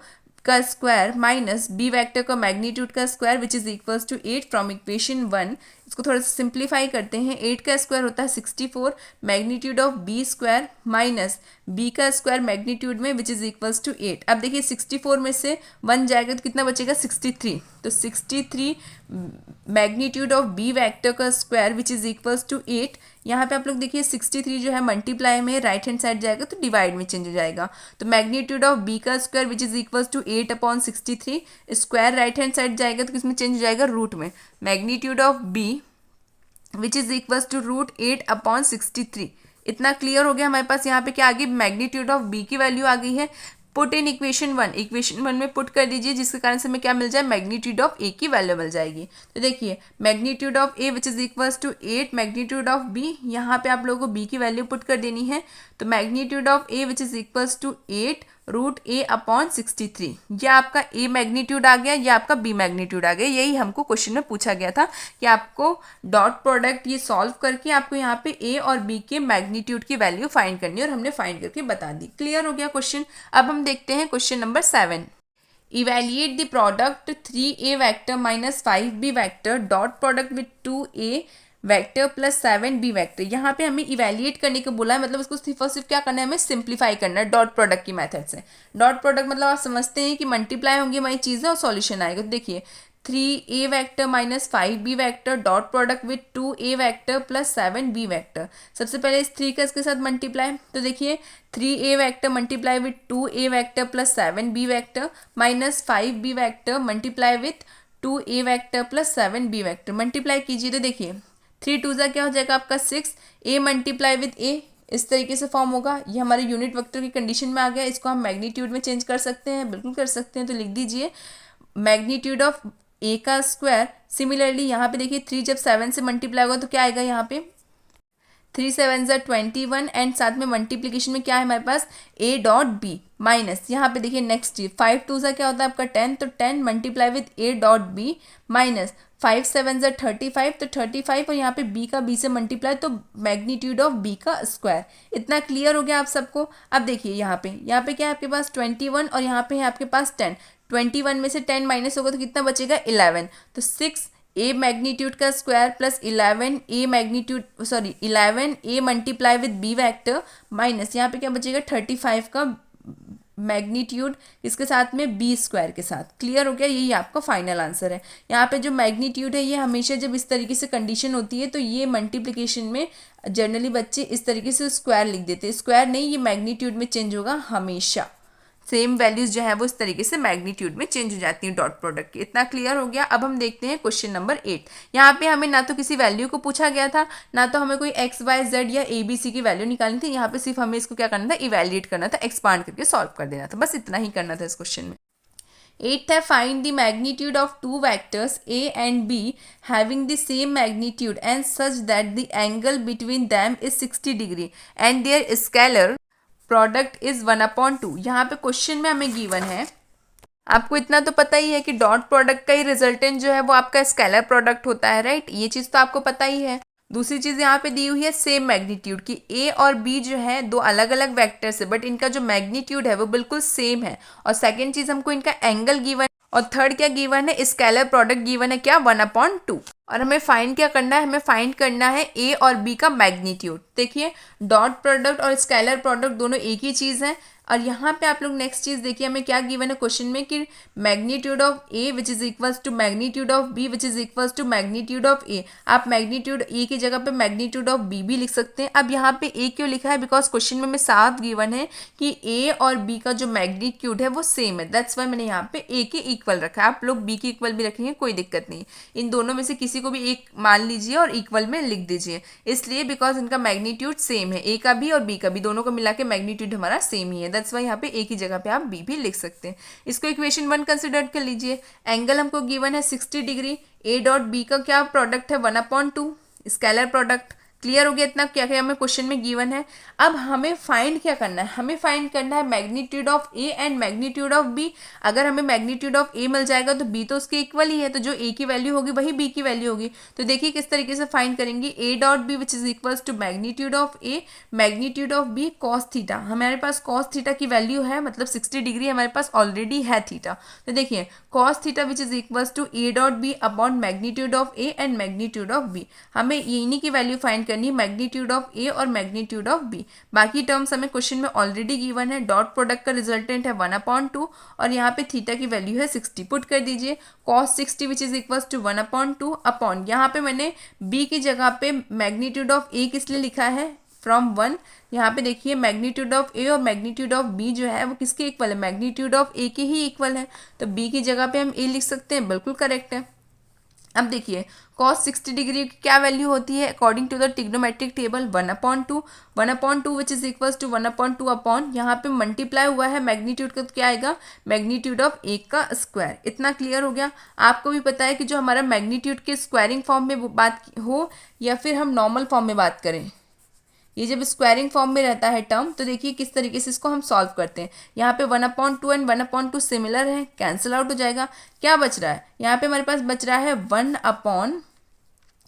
Speaker 1: का स्क्वायर माइनस बी वैक्टर का मैग्नीट्यूड का square which is equals to 8 from equation 1। इसको थोड़ा सा सिंप्लीफाई करते हैं। 8 का स्क्वायर होता है 64 magnitude of B square minus B का स्क्वायर मैग्नीट्यूड में विच इज इक्वल्स टू 8। अब देखिए 64 में से 1 जाएगा तो कितना बचेगा, 63। तो 63 मैग्नीट्यूड ऑफ बी वेक्टर का square which is equals to 8। यहाँ पे आप लोग देखिए 63 जो है मल्टीप्लाई में राइट हैंड साइड जाएगा तो डिवाइड में चेंज हो जाएगा। तो मैग्नीट्यूड ऑफ बी का square which is equals to 8/63, square right hand side जाएगा तो किसमें चेंज हो जाएगा, रूट में। Magnitude of B which is equals to root 8/63। इतना क्लियर हो गया। हमारे पास यहाँ पे क्या आ गई, मैग्नीट्यूड ऑफ बी की वैल्यू आ गई है। पुट इन इक्वेशन 1, इक्वेशन 1 में पुट कर दीजिए जिसके कारण से हमें क्या मिल जाए, मैग्नीट्यूड ऑफ ए की वैल्यू मिल जाएगी। तो देखिए magnitude of A which is equals to 8 magnitude of B, यहाँ पे आप लोगों को बी की वैल्यू पुट कर देनी है। तो magnitude of A which is equals to 8 root a/63। ये आपका a मैग्नीट्यूड आ गया, ये आपका b मैग्नीट्यूड आ गया। यही हमको क्वेश्चन में पूछा गया था कि आपको डॉट प्रोडक्ट ये सॉल्व करके आपको यहाँ पे a और b के मैग्नीट्यूड की वैल्यू फाइंड करनी है और हमने फाइंड करके बता दी। क्लियर हो गया क्वेश्चन। अब हम देखते हैं question number 7। Evaluate the product 3a vector minus 5b vector dot product with 2a vector plus 7b vector. यहाँ पे हमें इवेल्युएट करने को बोला है, मतलब उसको सिर्फ क्या करना है, हमें सिंप्लीफाई करना है डॉट प्रोडक्ट की मेथड से। डॉट प्रोडक्ट मतलब आप समझते हैं कि मल्टीप्लाई होंगी हमारी चीज़ें और सॉल्यूशन आएगा। तो देखिए 3a vector minus 5b vector dot product with 2a vector plus 7b vector. सबसे पहले इस 3 का इसके साथ मल्टीप्लाई, तो देखिए 3a vector multiply with 2a vector plus 7b vector minus 5b vector multiply with 2a vector plus 7b vector. Multiply कीजिए तो देखिए 3 टू ज़ा क्या हो जाएगा आपका 6, a मल्टीप्लाई विथ a इस तरीके से फॉर्म होगा। ये हमारे यूनिट वेक्टर की कंडीशन में आ गया। इसको हम मैग्नीट्यूड में चेंज कर सकते हैं, बिल्कुल कर सकते हैं। तो लिख दीजिए मैग्नीट्यूड ऑफ ए का स्क्वायर। सिमिलरली यहाँ पे देखिए 3 जब 7 से मल्टीप्लाई होगा तो क्या आएगा, यहाँ पे 3 7 ज़ा 21 एंड साथ में मल्टीप्लीकेशन में क्या है हमारे पास a डॉट बी माइनस यहाँ पे देखिए नेक्स्ट चीज 5 टू ज़ा क्या होता है आपका 10, तो 10 multiply with a dot B minus 5 7 ज़ा 35, तो 35 और यहाँ पे b का b से मल्टीप्लाई, तो मैग्नीट्यूड ऑफ b का स्क्वायर। इतना क्लियर हो गया आप सबको। अब देखिए यहाँ पे क्या है आपके पास 21 और यहाँ पे है आपके पास 10। 21 में से 10 माइनस होगा तो कितना बचेगा 11, तो 6 a मैग्नीट्यूड का square plus 11 a magnitude 11 a multiply with b vector minus यहाँ पे क्या बचेगा 35 का मैग्नीट्यूड इसके साथ में b स्क्वायर के साथ। क्लियर हो गया, यही आपका फाइनल आंसर है। यहाँ पे जो मैग्नीट्यूड है ये हमेशा जब इस तरीके से कंडीशन होती है तो ये मल्टीप्लिकेशन में जनरली बच्चे इस तरीके से स्क्वायर लिख देते हैं, स्क्वायर नहीं, ये मैग्नीट्यूड में चेंज होगा हमेशा। सेम वैल्यूज जो है वो इस तरीके से मैग्नीट्यूड में चेंज हो जाती हैं डॉट प्रोडक्ट की। इतना क्लियर हो गया। अब हम देखते हैं क्वेश्चन नंबर 8। यहाँ पे हमें ना तो किसी वैल्यू को पूछा गया था, ना तो हमें कोई एक्स वाई जेड या ए बी सी की वैल्यू निकालनी थी। यहाँ पे सिर्फ हमें इसको क्या करना था, इवैल्यूएट करना था, एक्सपांड करके सॉल्व कर देना था, बस इतना ही करना था इस क्वेश्चन में। 8th है find the magnitude of two vectors a and b having the same magnitude and such that the angle between them is 60 degree and their scalar product is 1/2। यहाँ पे क्वेश्चन में हमें गिवन है, आपको इतना तो पता ही है कि डॉट प्रोडक्ट का ही रिजल्टेंट जो है वो आपका स्केलर प्रोडक्ट होता है, राइट। ये चीज़ तो आपको पता ही है। दूसरी चीज़ यहाँ पे दी हुई है सेम मैग्नीट्यूड की, ए और बी जो है दो अलग अलग वेक्टर्स है बट इनका जो मैग्नीट्यूड है वो बिल्कुल सेम है। और सेकेंड चीज़ हमको इनका एंगल गिवन, और थर्ड क्या गिवन है, स्केलर प्रोडक्ट गिवन है क्या 1/2। और हमें फाइंड क्या करना है, हमें फाइंड करना है ए और बी का मैग्नीट्यूड। देखिए डॉट प्रोडक्ट और स्केलर प्रोडक्ट दोनों एक ही चीज़ है। और यहाँ पे आप लोग नेक्स्ट चीज़ देखिए हमें क्या गिवन है क्वेश्चन में कि magnitude of A which is equals to magnitude of B which is equals to magnitude of A. आप मैग्नीट्यूड ए की जगह पे मैग्नीट्यूड ऑफ बी भी लिख सकते हैं। अब यहाँ पे ए क्यों लिखा है, बिकॉज क्वेश्चन में हमें साफ गिवन है कि ए और बी का जो मैग्नीट्यूड है वो सेम है, दैट्स वाई मैंने यहाँ पे ए के इक्वल रखा है। आप लोग बी के इक्वल भी रखेंगे कोई दिक्कत नहीं, इन दोनों में से किसी को भी एक मान लीजिए और इक्वल में लिख दीजिए, इसलिए बिकॉज इनका मैग्नीट्यूड सेम है, ए का भी और बी का भी, दोनों को मिला के मैग्नीट्यूड हमारा सेम ही है, दैट्स वाई यहाँ पे ए की जगह पे आप बी भी लिख सकते हैं। इसको इक्वेशन 1 कंसिडर कर लीजिए। एंगल हमको गिवन है 60 डिग्री, ए डॉट बी का क्या प्रोडक्ट है 1/2 स्केलर प्रोडक्ट। क्लियर हो गया इतना, क्या क्या हमें क्वेश्चन में गिवन है। अब हमें फाइंड क्या करना है, हमें फाइंड करना है magnitude of A and magnitude of B. अगर हमें मैग्नीट्यूड ऑफ ए मिल जाएगा तो बी तो उसके इक्वल ही है, तो जो ए की वैल्यू होगी वही बी की वैल्यू होगी। तो देखिए किस तरीके से फाइंड करेंगे, A dot B which is equals to magnitude of A magnitude of B cos theta. हमारे पास कॉस थीटा की वैल्यू है, मतलब 60 डिग्री हमारे पास ऑलरेडी है थीटा। तो देखिए cos theta which is equals to A dot B upon magnitude of A and magnitude of B. हमें इन्हीं की वैल्यू फाइंड करनी है, मैग्नीट्यूड ऑफ ए और मैग्नीट्यूड ऑफ बी। बाकी टर्म्स हमें क्वेश्चन में ऑलरेडी गिवन है। डॉट प्रोडक्ट का रिजल्टेंट है 1/2 और यहाँ पे थीटा की वैल्यू है 60। पुट कर दीजिए cos 60 which is equals to 1/2 upon, यहाँ पे मैंने b की जगह पे मैग्नीट्यूड ऑफ a किस लिए लिखा है फ्रॉम 1। यहाँ पे देखिए मैग्नीट्यूड ऑफ ए और मैग्नीट्यूड ऑफ बी जो है वो किसके इक्वल है, मैग्नीट्यूड ऑफ ए के ही इक्वल है, तो b की जगह पे हम a लिख सकते हैं, बिल्कुल करेक्ट है। अब देखिए cos 60 डिग्री की क्या वैल्यू होती है according to the trigonometric table 1/2 which is equals to 1/2 upon, यहाँ पे मल्टीप्लाई हुआ है मैग्नीट्यूड का तो क्या आएगा मैग्नीट्यूड ऑफ ए का स्क्वायर। इतना क्लियर हो गया। आपको भी पता है कि जो हमारा मैग्नीट्यूड के स्क्वायरिंग फॉर्म में बात हो या फिर हम नॉर्मल फॉर्म में बात करें, ये जब स्क्वायरिंग फॉर्म में रहता है टर्म तो देखिए किस तरीके से इसको हम सॉल्व करते हैं। यहाँ पे 1/2 एंड 1/2 सिमिलर है, कैंसिल आउट हो जाएगा। क्या बच रहा है, यहाँ पे हमारे पास बच रहा है 1/,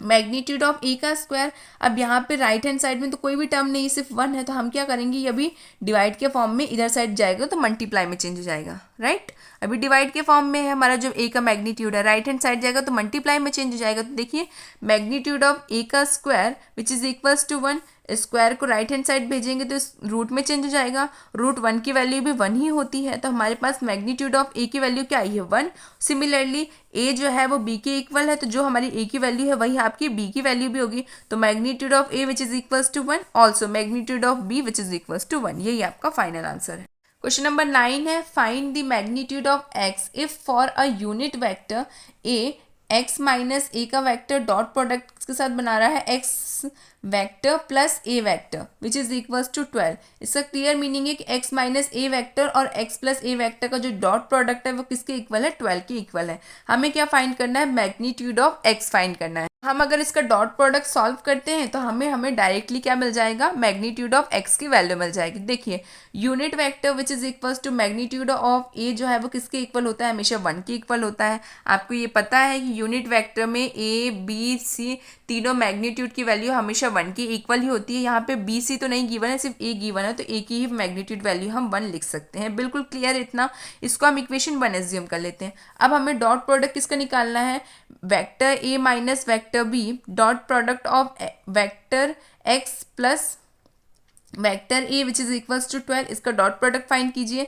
Speaker 1: मैग्नीट्यूड ऑफ ए का स्क्वायर, अब यहाँ पे राइट हैंड साइड में तो कोई भी टर्म नहीं, सिर्फ वन है, तो हम क्या करेंगे, ये अभी डिवाइड के फॉर्म में इधर साइड जाएगा तो मल्टीप्लाई में चेंज हो जाएगा, राइट। अभी डिवाइड के फॉर्म में है हमारा जो ए का मैग्नीट्यूड है, राइट हैंड साइड जाएगा तो मल्टीप्लाई में चेंज हो जाएगा। तो देखिए मैग्नीट्यूड ऑफ ए का square which is equals to 1, square को राइट हैंड साइड भेजेंगे तो इस रूट में चेंज हो जाएगा, रूट 1 की वैल्यू भी 1 ही होती है, तो हमारे पास मैग्नीट्यूड ऑफ ए की वैल्यू क्या आई है, 1। सिमिलरली ए जो है वो बी के इक्वल है, तो जो हमारी ए की वैल्यू है वही आपकी बी की वैल्यू भी होगी, तो magnitude of A which is equals to 1, also magnitude of B which is equals to 1। यही आपका फाइनल आंसर है। क्वेश्चन नंबर 9 है, find the magnitude of X if for a unit vector A X minus A का vector dot product के साथ बना रहा है X vector plus A vector which is equals to 12। इसका क्लियर मीनिंग है कि एक्स माइनस ए वेक्टर और एक्स प्लस ए वेक्टर का जो डॉट प्रोडक्ट है वो किसके इक्वल है, 12 के इक्वल है। हमें क्या फाइंड करना है, मैग्नीट्यूड ऑफ एक्स फाइंड करना है। हम अगर इसका डॉट प्रोडक्ट सॉल्व करते हैं तो हमें डायरेक्टली क्या मिल जाएगा, मैग्नीट्यूड ऑफ एक्स की वैल्यू मिल जाएगी। देखिए unit vector which is equals to magnitude of A जो है वो किसके इक्वल होता है, हमेशा 1 के इक्वल होता है। आपको ये पता है कि यूनिट वेक्टर में ए बी सी तीनों मैग्नीट्यूड की वैल्यू हमेशा 1 की इक्वल ही होती है। यहाँ पे बी सी तो नहीं गिवन है, सिर्फ ए गिवन है, तो ए की ही मैग्नीट्यूड वैल्यू हम 1 लिख सकते हैं। बिल्कुल क्लियर इतना, इसको हम इक्वेशन 1 एज्यूम कर लेते हैं। अब हमें डॉट प्रोडक्ट किसका निकालना है, vector A minus vector B dot product of vector X plus vector A which is equals to 12। इसका डॉट प्रोडक्ट फाइंड कीजिए,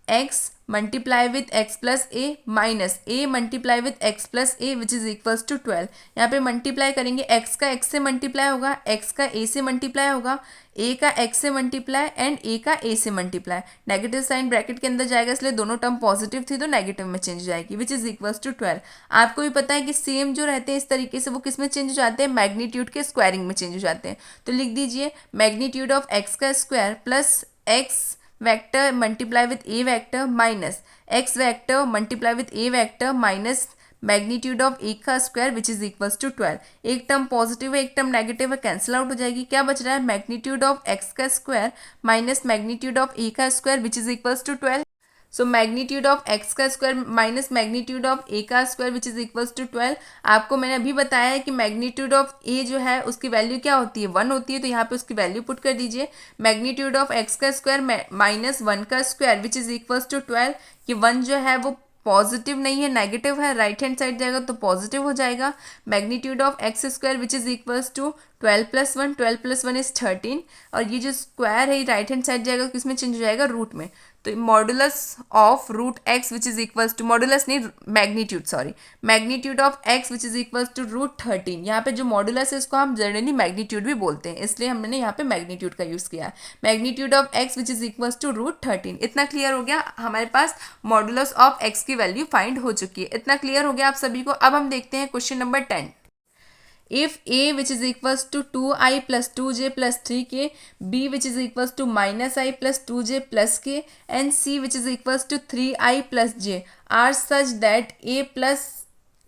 Speaker 1: X multiply with X plus A minus A multiply with X plus A which is equals to 12। यहाँ पे multiply करेंगे, x का x से multiply होगा, x का ए से मल्टीप्लाई होगा, ए का एक्स से मल्टीप्लाई एंड ए का ए से मल्टीप्लाई। नेगेटिव साइन ब्रैकेट के अंदर जाएगा, इसलिए दोनों टर्म पॉजिटिव थी तो नेगेटिव में चेंज हो जाएगी, विच इज इक्वल्स टू 12। आपको भी पता है कि सेम जो रहते हैं इस तरीके से वो किस में चेंज हो जाते हैं, मैग्नीट्यूड के स्क्वायरिंग में चेंज हो जाते हैं। तो लिख दीजिए मैग्नीट्यूड ऑफ एक्स का square plus X vector multiply with A vector minus X vector multiply with A vector minus magnitude of A का square which is equals to 12। एक टर्म पॉजिटिव है एक टर्म नेगेटिव है, cancel out हो जाएगी। क्या बच रहा है, मैग्नीट्यूड ऑफ एक्स का square minus magnitude of A का square which is equals to 12। So magnitude of X का square minus magnitude of A का square which is equals to 12। आपको मैंने अभी बताया है कि मैग्नीट्यूड ऑफ ए जो है उसकी वैल्यू क्या होती है, 1 होती है, तो यहाँ पे उसकी वैल्यू पुट कर दीजिए। मैग्नीट्यूड ऑफ एक्स का स्क्वायर माइनस 1 का square which is equals to 12। ये 1 जो है वो पॉजिटिव नहीं है, नेगेटिव है, राइट हैंड साइड जाएगा तो पॉजिटिव हो जाएगा। Magnitude of X square which is equals to 12 plus 1, 12 plus 1 is 13, और ये जो स्क्वायर है राइट हैंड साइड जाएगा किसमें चेंज हो जाएगा, रूट में। तो modulus of root X which is equals to, modulus नहीं magnitude, sorry, magnitude of X which is equals to root 13। यहाँ पे जो मॉडुलस है इसको हम जनरली मैग्नीट्यूड भी बोलते हैं, इसलिए हमने यहाँ पे मैग्नीट्यूड का यूज़ किया है। Magnitude of X which is equals to root 13। इतना क्लियर हो गया, हमारे पास मॉडुलस ऑफ एक्स की वैल्यू फाइंड हो चुकी है। इतना क्लियर हो गया आप सभी को। अब हम देखते हैं question number 10। if a which is equals to 2i plus 2j plus 3k, b which is equals to minus I plus 2j plus k, and c which is equals to 3i plus j are such that a plus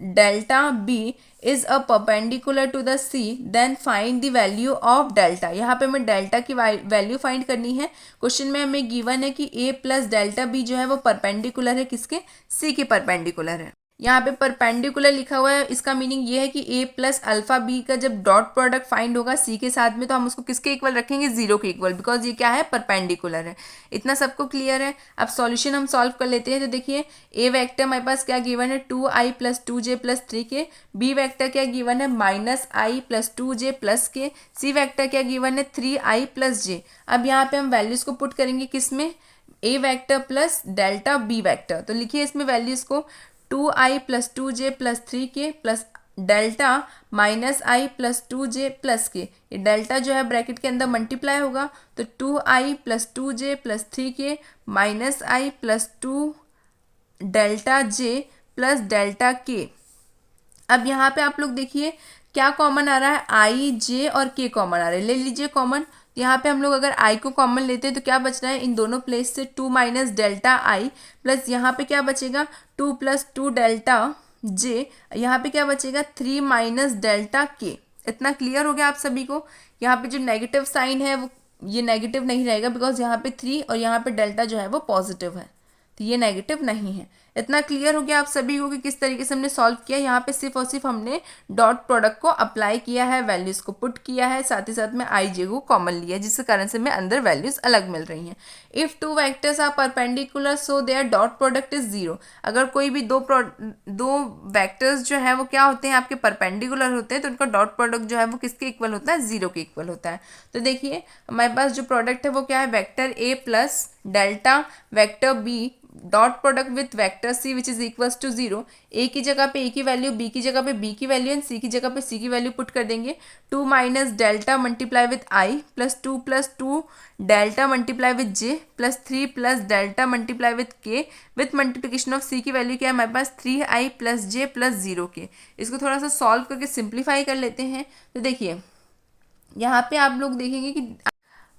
Speaker 1: delta b is a perpendicular to the c, then find the value of delta। यहाँ पे हमें delta की value find करनी है। Question में हमें given है कि a प्लस डेल्टा b जो है वो परपेंडिकुलर है किसके, c के परपेंडिकुलर है। यहाँ पे परपेंडिकुलर लिखा हुआ है, इसका मीनिंग ये है कि a प्लस अल्फा बी का जब डॉट प्रोडक्ट फाइंड होगा c के साथ में तो हम उसको किसके इक्वल रखेंगे, 0 के इक्वल, बिकॉज ये क्या है, परपेंडिकुलर है। इतना सबको क्लियर है। अब सॉल्यूशन हम सॉल्व कर लेते हैं। तो देखिए a वेक्टर हमारे पास क्या गिवन है, 2i plus 2j plus 3k, b vector क्या गिवन है, minus i plus 2j plus k, c vector क्या गिवन है, 3i प्लस j। अब यहाँ पे हम वैल्यूज़ को पुट करेंगे किसमें, a vector plus delta b vector. तो लिखिए इसमें वैल्यूज़ को, 2i plus 2j plus 3k plus delta minus i plus 2j plus k। ये डेल्टा जो है ब्रैकेट के अंदर मल्टीप्लाई होगा, तो 2i plus 2j plus 3k minus i plus 2 delta j plus delta k। अब यहाँ पे आप लोग देखिए क्या कॉमन आ रहा है, i j और k कॉमन आ रहे हैं, ले लीजिए कॉमन। यहाँ पे हम लोग अगर i को कॉमन लेते हैं तो क्या बच रहा है, इन दोनों प्लेस से 2 माइनस डेल्टा i प्लस यहाँ पे क्या बचेगा, 2 प्लस 2 डेल्टा j, यहाँ पे क्या बचेगा, 3 माइनस डेल्टा k। इतना क्लियर हो गया आप सभी को। यहाँ पे जो नेगेटिव साइन है वो ये नेगेटिव नहीं रहेगा, बिकॉज यहाँ पे 3 और यहाँ पे डेल्टा जो है वो पॉजिटिव है, तो ये नेगेटिव नहीं है। इतना क्लियर हो गया आप सभी को कि किस तरीके से हमने सॉल्व किया। यहाँ पे सिर्फ और सिर्फ हमने डॉट प्रोडक्ट को अप्लाई किया है, वैल्यूज को पुट किया है, साथ ही साथ में आई जे को कॉमन लिया है, जिसके कारण से हमें अंदर वैल्यूज अलग मिल रही हैं। If two vectors are perpendicular so their dot product is zero. अगर कोई भी दो वेक्टर्स जो है वो क्या होते हैं, आपके परपेंडिकुलर होते हैं, तो उनका डॉट प्रोडक्ट जो है वो किसके इक्वल होता है, जीरो के इक्वल होता है। तो देखिए हमारे पास जो प्रोडक्ट है वो क्या है, vector A plus delta vector B dot product with vector C which is equals to zero. A की जगह पे ए की वैल्यू, बी की जगह पे बी की वैल्यू एंड सी की जगह पे सी की वैल्यू पुट कर देंगे। 2 minus delta multiply with I plus two delta multiply with J +3 plus delta multiply with के विथ मल्टीप्लिकेशन ऑफ सी की वैल्यू क्या है हमारे पास 3i प्लस जे प्लस 0 के। इसको थोड़ा सा सॉल्व करके सिंप्लीफाई कर लेते हैं। तो देखिए यहाँ पे आप लोग देखेंगे कि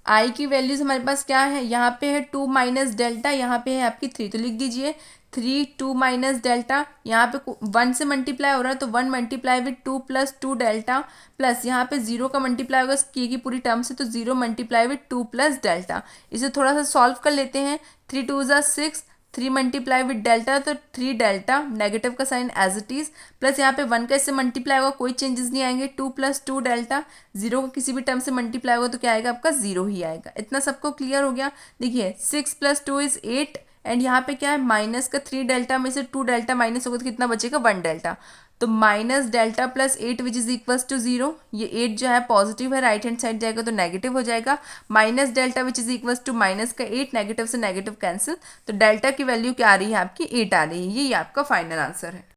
Speaker 1: आई की वैल्यूज हमारे पास क्या है, यहाँ पे है 2 माइनस डेल्टा, यहाँ पे है आपकी 3, तो लिख दीजिए 3 2 माइनस डेल्टा। यहाँ पे 1 से मल्टीप्लाई हो रहा है तो 1 multiply with 2 plus 2 delta plus यहाँ पे 0 का मल्टीप्लाई होगा के की पूरी टर्म से, तो 0 मल्टीप्लाई विथ 2 प्लस डेल्टा। इसे थोड़ा सा सॉल्व कर लेते हैं। 3 2 ज़ा 6, 3 मल्टीप्लाई विद डेल्टा तो 3 डेल्टा, नेगेटिव का sign as it is, plus यहाँ पे 1 का इससे मल्टीप्लाई होगा, कोई चेंजेस नहीं आएंगे। 2 प्लस 2 डेल्टा, 0 का किसी भी टर्म से मल्टीप्लाई होगा तो क्या आएगा आपका 0 ही आएगा। इतना सबको क्लियर हो गया। देखिए 6 प्लस 2 इज 8 एंड यहाँ पे क्या है माइनस का 3 डेल्टा में से 2 डेल्टा माइनस होगा तो कितना बचेगा 1 डेल्टा। तो minus delta plus 8 which is equals to 0। ये 8 जो है पॉजिटिव है, राइट हैंड साइड जाएगा तो नेगेटिव हो जाएगा। Minus delta which is equals to minus का 8, नेगेटिव से नेगेटिव कैंसिल, तो डेल्टा की वैल्यू क्या आ रही है आपकी 8 आ रही है। ये आपका फाइनल आंसर है।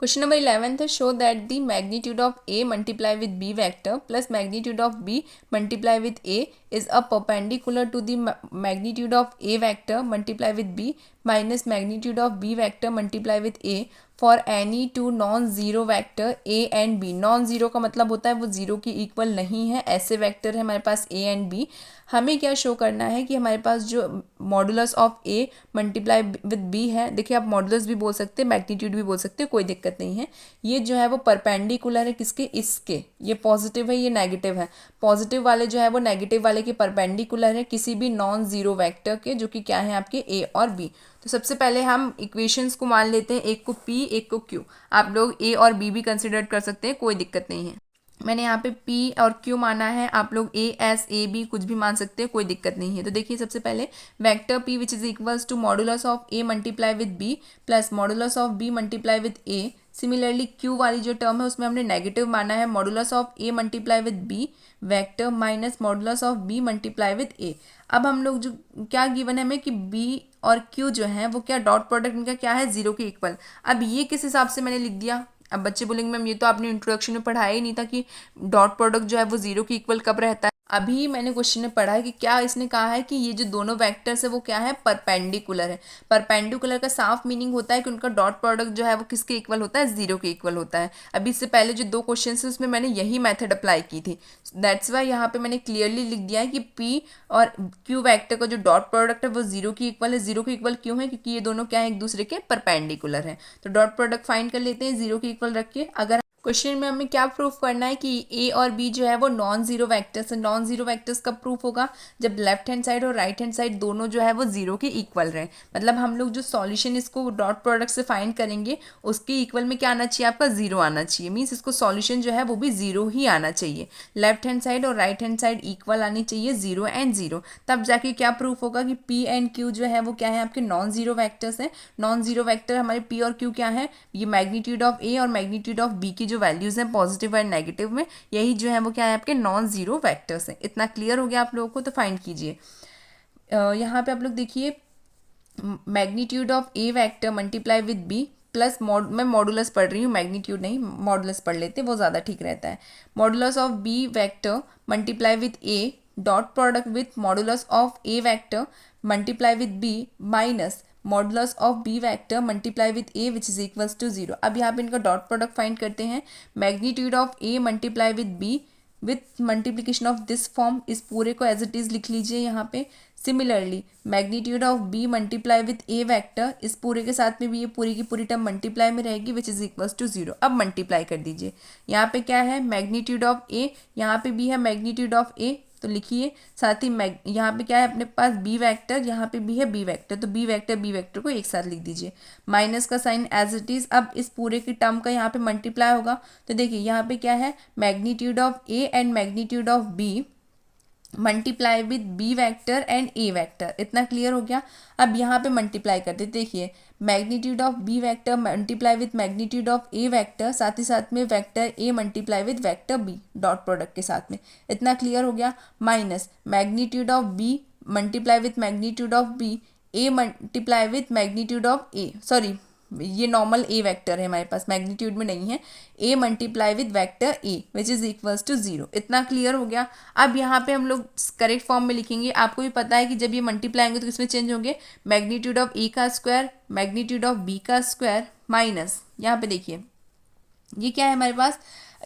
Speaker 1: Question number 11th is show that the magnitude of A multiply with B vector plus magnitude of B multiply with A is a perpendicular to the magnitude of A vector multiply with B minus magnitude of B vector multiply with A for any two non-zero vector A and B। Non zero का मतलब होता है वो zero की equal नहीं है, ऐसे vector है हमारे पास A एंड B। हमें क्या शो करना है कि हमारे पास जो modulus of A multiply with B है, देखिए आप मॉडुलस भी बोल सकते हैं, मैग्नीट्यूड भी बोल सकते हैं, कोई दिक्कत नहीं है। ये जो है वो परपेंडिकुलर है किसके, इसके। ये पॉजिटिव है, ये नेगेटिव है। पॉजिटिव वाले जो है वो नेगेटिव वाले के परपेंडिकुलर है किसी भी नॉन ज़ीरो वेक्टर के, जो कि क्या है आपके A और B। तो सबसे पहले हम इक्वेशंस को मान लेते हैं, एक को P एक को Q। आप लोग A और B भी कंसिडर कर सकते हैं, कोई दिक्कत नहीं है। मैंने यहाँ पे P और Q माना है, आप लोग A S A B कुछ भी मान सकते हैं, कोई दिक्कत नहीं है। तो देखिए सबसे पहले vector P which is equals to modulus of A multiply with B plus modulus of B multiply with A। Similarly Q वाली जो टर्म है उसमें हमने नेगेटिव माना है, modulus of A multiply with B vector minus modulus of B multiply with A। अब हम लोग जो क्या गिवन है हमें कि B और Q जो है वो क्या डॉट प्रोडक्ट इनका क्या है 0 के इक्वल। अब ये किस हिसाब से मैंने लिख दिया, अब बच्चे बोलेंगे मैम ये तो आपने इंट्रोडक्शन में पढ़ाया ही नहीं था कि डॉट प्रोडक्ट जो है वो 0 के इक्वल कब रहता है। अभी मैंने क्वेश्चन में पढ़ा है कि क्या इसने कहा है कि ये जो दोनों वेक्टर्स है वो क्या है परपेंडिकुलर है। परपेंडिकुलर का साफ मीनिंग होता है कि उनका डॉट प्रोडक्ट जो है वो किसके इक्वल होता है 0 के इक्वल होता है। अभी इससे पहले जो 2 क्वेश्चन है उसमें मैंने यही मेथड अप्लाई की थी, दैट्स वाई यहाँ पे मैंने क्लियरली लिख दिया है कि P और Q वेक्टर का जो डॉट प्रोडक्ट है वो 0 के इक्वल है। 0 के इक्वल क्यों है, क्योंकि ये दोनों क्या है एक दूसरे के परपेंडिकुलर है। तो डॉट प्रोडक्ट फाइंड कर लेते हैं 0 के इक्वल रख के। अगर क्वेश्चन में हमें क्या प्रूफ करना है कि A और B जो है वो नॉन जीरो वेक्टर्स है। नॉन जीरो वेक्टर्स कब प्रूफ होगा, जब लेफ्ट हैंड साइड और राइट हैंड साइड दोनों जो है वो 0 के इक्वल रहे। मतलब हम लोग जो सॉल्यूशन इसको डॉट प्रोडक्ट से फाइंड करेंगे उसके इक्वल में क्या आना चाहिए आपका 0 आना चाहिए। मीन्स इसको सॉल्यूशन जो है वो भी 0 ही आना चाहिए। लेफ्ट हैंड साइड और राइट हैंड साइड इक्वल आनी चाहिए 0 एंड 0, तब जाके क्या प्रूफ होगा कि P एंड Q जो है वो क्या है आपके नॉन जीरो वैक्टर्स हैं। नॉन जीरो वैक्टर हमारे P और Q क्या है, ये मैग्नीट्यूड ऑफ A और मैग्नीट्यूड ऑफ B की जो वैल्यूज हैं पॉजिटिव और नेगेटिव में, यही जो है वो क्या है आपके नॉन जीरो वेक्टर्स हैं। इतना क्लियर हो गया आप लोगों को, तो फाइंड कीजिए। यहाँ पे आप लोग देखिए magnitude of A vector multiply with B plus मैं मॉडुलस पढ़ रही हूँ, मैग्नीट्यूड नहीं, मॉडुलस पढ़ लेते वो ज़्यादा ठीक रहता है। Modulus of B vector multiply with A dot product with modulus of A vector multiply with B minus modulus of B vector multiply with A which is equals to 0। अब यहाँ पे इनका डॉट प्रोडक्ट फाइंड करते हैं। Magnitude of A multiply with B with multiplication of this form, इस पूरे को as it is लिख लीजिए यहाँ पे। Similarly magnitude of B multiply with A vector, इस पूरे के साथ में भी ये पूरी की पूरी टर्म मल्टीप्लाई में रहेगी विच इज इक्वल्स टू 0। अब मल्टीप्लाई कर दीजिए, यहाँ पे क्या है मैग्नीट्यूड ऑफ A, यहाँ पे भी है मैग्नीट्यूड ऑफ A, तो लिखिए, साथ ही यहाँ पे क्या है अपने पास बी वेक्टर, यहाँ पे भी है बी वेक्टर, तो बी वेक्टर को एक साथ लिख दीजिए। माइनस का साइन एज इट इज। अब इस पूरे की टर्म का यहाँ पे मल्टीप्लाई होगा, तो देखिए यहाँ पे क्या है, magnitude of A and magnitude of B multiply with B vector and A vector. इतना क्लियर हो गया। अब यहाँ पे मल्टीप्लाई करते, देखिए magnitude of B vector multiply with magnitude of A vector, साथ ही साथ में vector A multiply with vector B dot product के साथ में। इतना क्लियर हो गया। Minus magnitude of B multiply with magnitude of B, A multiply with magnitude of A, sorry ये नॉर्मल ए वेक्टर है हमारे पास, मैग्नीट्यूड में नहीं है, A multiply with vector A which is equals to 0। इतना क्लियर हो गया। अब यहाँ पे हम लोग करेक्ट फॉर्म में लिखेंगे। आपको भी पता है कि जब ये मल्टीप्लाई होंगे तो किसमें चेंज होंगे, मैग्नीट्यूड ऑफ ए का स्क्वायर मैग्नीट्यूड ऑफ बी का स्क्वायर माइनस, यहाँ पे देखिए ये क्या है हमारे पास,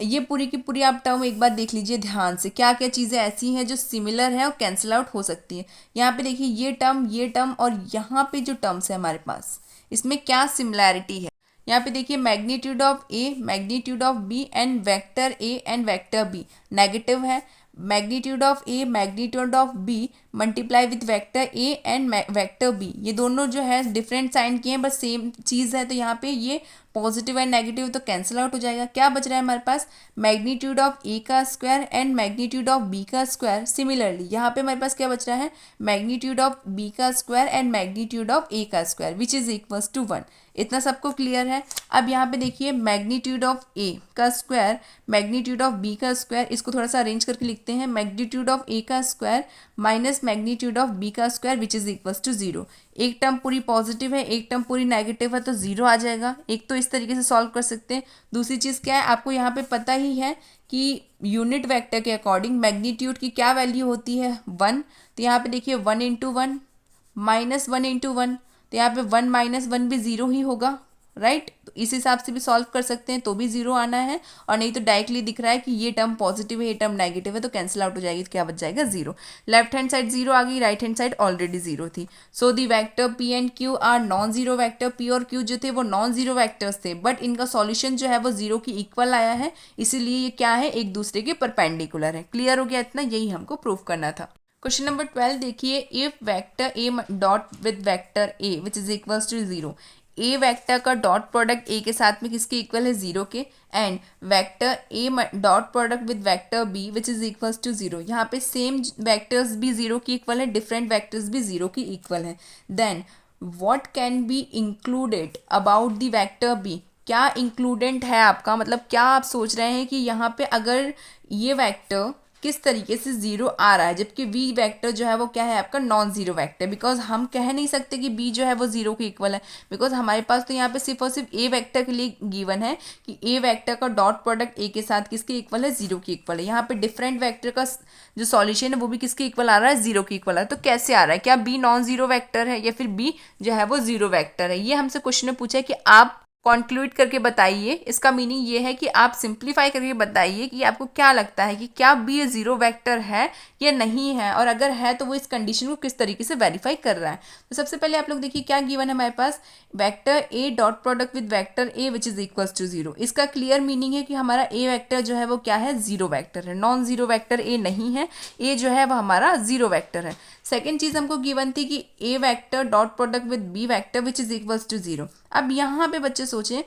Speaker 1: ये पूरी की पूरी आप टर्म एक बार देख लीजिए ध्यान से, क्या क्या चीज़ें ऐसी हैं जो सिमिलर है और कैंसिल आउट हो सकती है। यहाँ पे देखिए ये टर्म और यहाँ पे जो टर्म्स है हमारे पास, इसमें क्या सिमिलैरिटी है। यहाँ पे देखिए magnitude of A magnitude of B and vector A and vector B negative है। Magnitude of A magnitude of B multiply with vector A and vector B, ये दोनों जो है डिफरेंट साइन किए हैं बस सेम चीज़ है, तो यहाँ पे ये पॉजिटिव एंड नेगेटिव तो कैंसिल आउट हो जाएगा। क्या बच रहा है हमारे पास, मैग्नीट्यूड ऑफ ए का square and magnitude of B का स्क्वायर। सिमिलरली यहाँ पे हमारे पास क्या बच रहा है, मैग्नीट्यूड ऑफ बी का square and magnitude of A का square which is equals to 1। इतना सबको क्लियर है। अब यहाँ पे देखिए मैग्नीट्यूड ऑफ ए का स्क्वायर मैग्नीट्यूड ऑफ बी का स्क्वायर, इसको थोड़ा सा अरेंज करके लिखते हैं, मैग्नीट्यूड ऑफ ए का square minus magnitude of B का square which is equals to 0। एक टर्म पूरी पॉजिटिव है, एक टर्म पूरी नेगेटिव है, तो 0 आ जाएगा। एक तो इस तरीके से सॉल्व कर सकते हैं। दूसरी चीज़ क्या है, आपको यहाँ पे पता ही है कि यूनिट वेक्टर के अकॉर्डिंग मैग्नीट्यूड की क्या वैल्यू होती है, 1। तो यहाँ पे देखिए 1 इंटू 1 माइनस 1 इंटू 1, तो यहाँ पे 1 माइनस 1 भी 0 ही होगा, राइट। तो इस हिसाब से भी सॉल्व कर सकते हैं, तो भी 0 आना है, और नहीं तो डायरेक्टली दिख रहा है कि ये टर्म पॉजिटिव है ये टर्म नेगेटिव है, तो कैंसिल आउट हो जाएगी, तो क्या बच जाएगा 0। लेफ्ट हैंड साइड 0 आ गई, राइट हैंड साइड ऑलरेडी 0 थी। So the vector P and Q are non zero vector. P और क्यू जो थे वो नॉन जीरो वैक्टर्स थे, बट इनका सॉल्यूशन जो है वो 0 की इक्वल आया है, इसीलिए ये क्या है, एक दूसरे के परपेंडिकुलर है। क्लियर हो गया इतना, यही हमको प्रूव करना था। क्वेश्चन नंबर 12 देखिए, if vector A dot with vector A which is equals to 0, A vector का डॉट प्रोडक्ट ए के साथ में किसके इक्वल है, 0 के, and vector A dot product with vector B which is equals to 0। यहाँ पे सेम वेक्टर्स भी 0 की इक्वल है, डिफरेंट वेक्टर्स भी 0 की इक्वल है। Then what can be included about the vector B, क्या इंक्लूडेंट है आपका, मतलब क्या आप सोच रहे हैं कि यहाँ पे अगर ये वेक्टर किस तरीके से 0 आ रहा है, जबकि v वेक्टर जो है वो क्या है आपका नॉन जीरो वेक्टर। बिकॉज हम कह नहीं सकते कि b जो है वो 0 के इक्वल है, बिकॉज हमारे पास तो यहाँ पे सिर्फ और सिर्फ a वेक्टर के लिए गिवन है कि a वेक्टर का डॉट प्रोडक्ट a के साथ किसके इक्वल है, 0 के इक्वल है। यहाँ पे डिफरेंट वेक्टर का जो सॉल्यूशन है वो भी किसके इक्वल आ रहा है, 0 के इक्वल आ रहा है। तो कैसे आ रहा है, क्या b नॉन जीरो वेक्टर है या फिर b जो है वो 0 वेक्टर है, ये हमसे क्वेश्चन में पूछा है कि आप कॉन्क्लूड करके बताइए। इसका मीनिंग ये है कि आप सिंप्लीफाई करके बताइए कि आपको क्या लगता है कि क्या बी 0 वेक्टर है या नहीं है, और अगर है तो वो इस कंडीशन को किस तरीके से वेरीफाई कर रहा है। तो सबसे पहले आप लोग देखिए क्या गिवन है हमारे पास, vector A dot product with vector A which is equals to 0। इसका क्लियर मीनिंग है कि हमारा ए वेक्टर जो है वो क्या है, 0 वेक्टर है, नॉन जीरो वेक्टर ए नहीं है, ए जो है वो हमारा 0 वेक्टर है। सेकेंड चीज हमको गिवन थी कि A vector dot product with B vector which is equals to 0। अब यहाँ पे बच्चे सोचें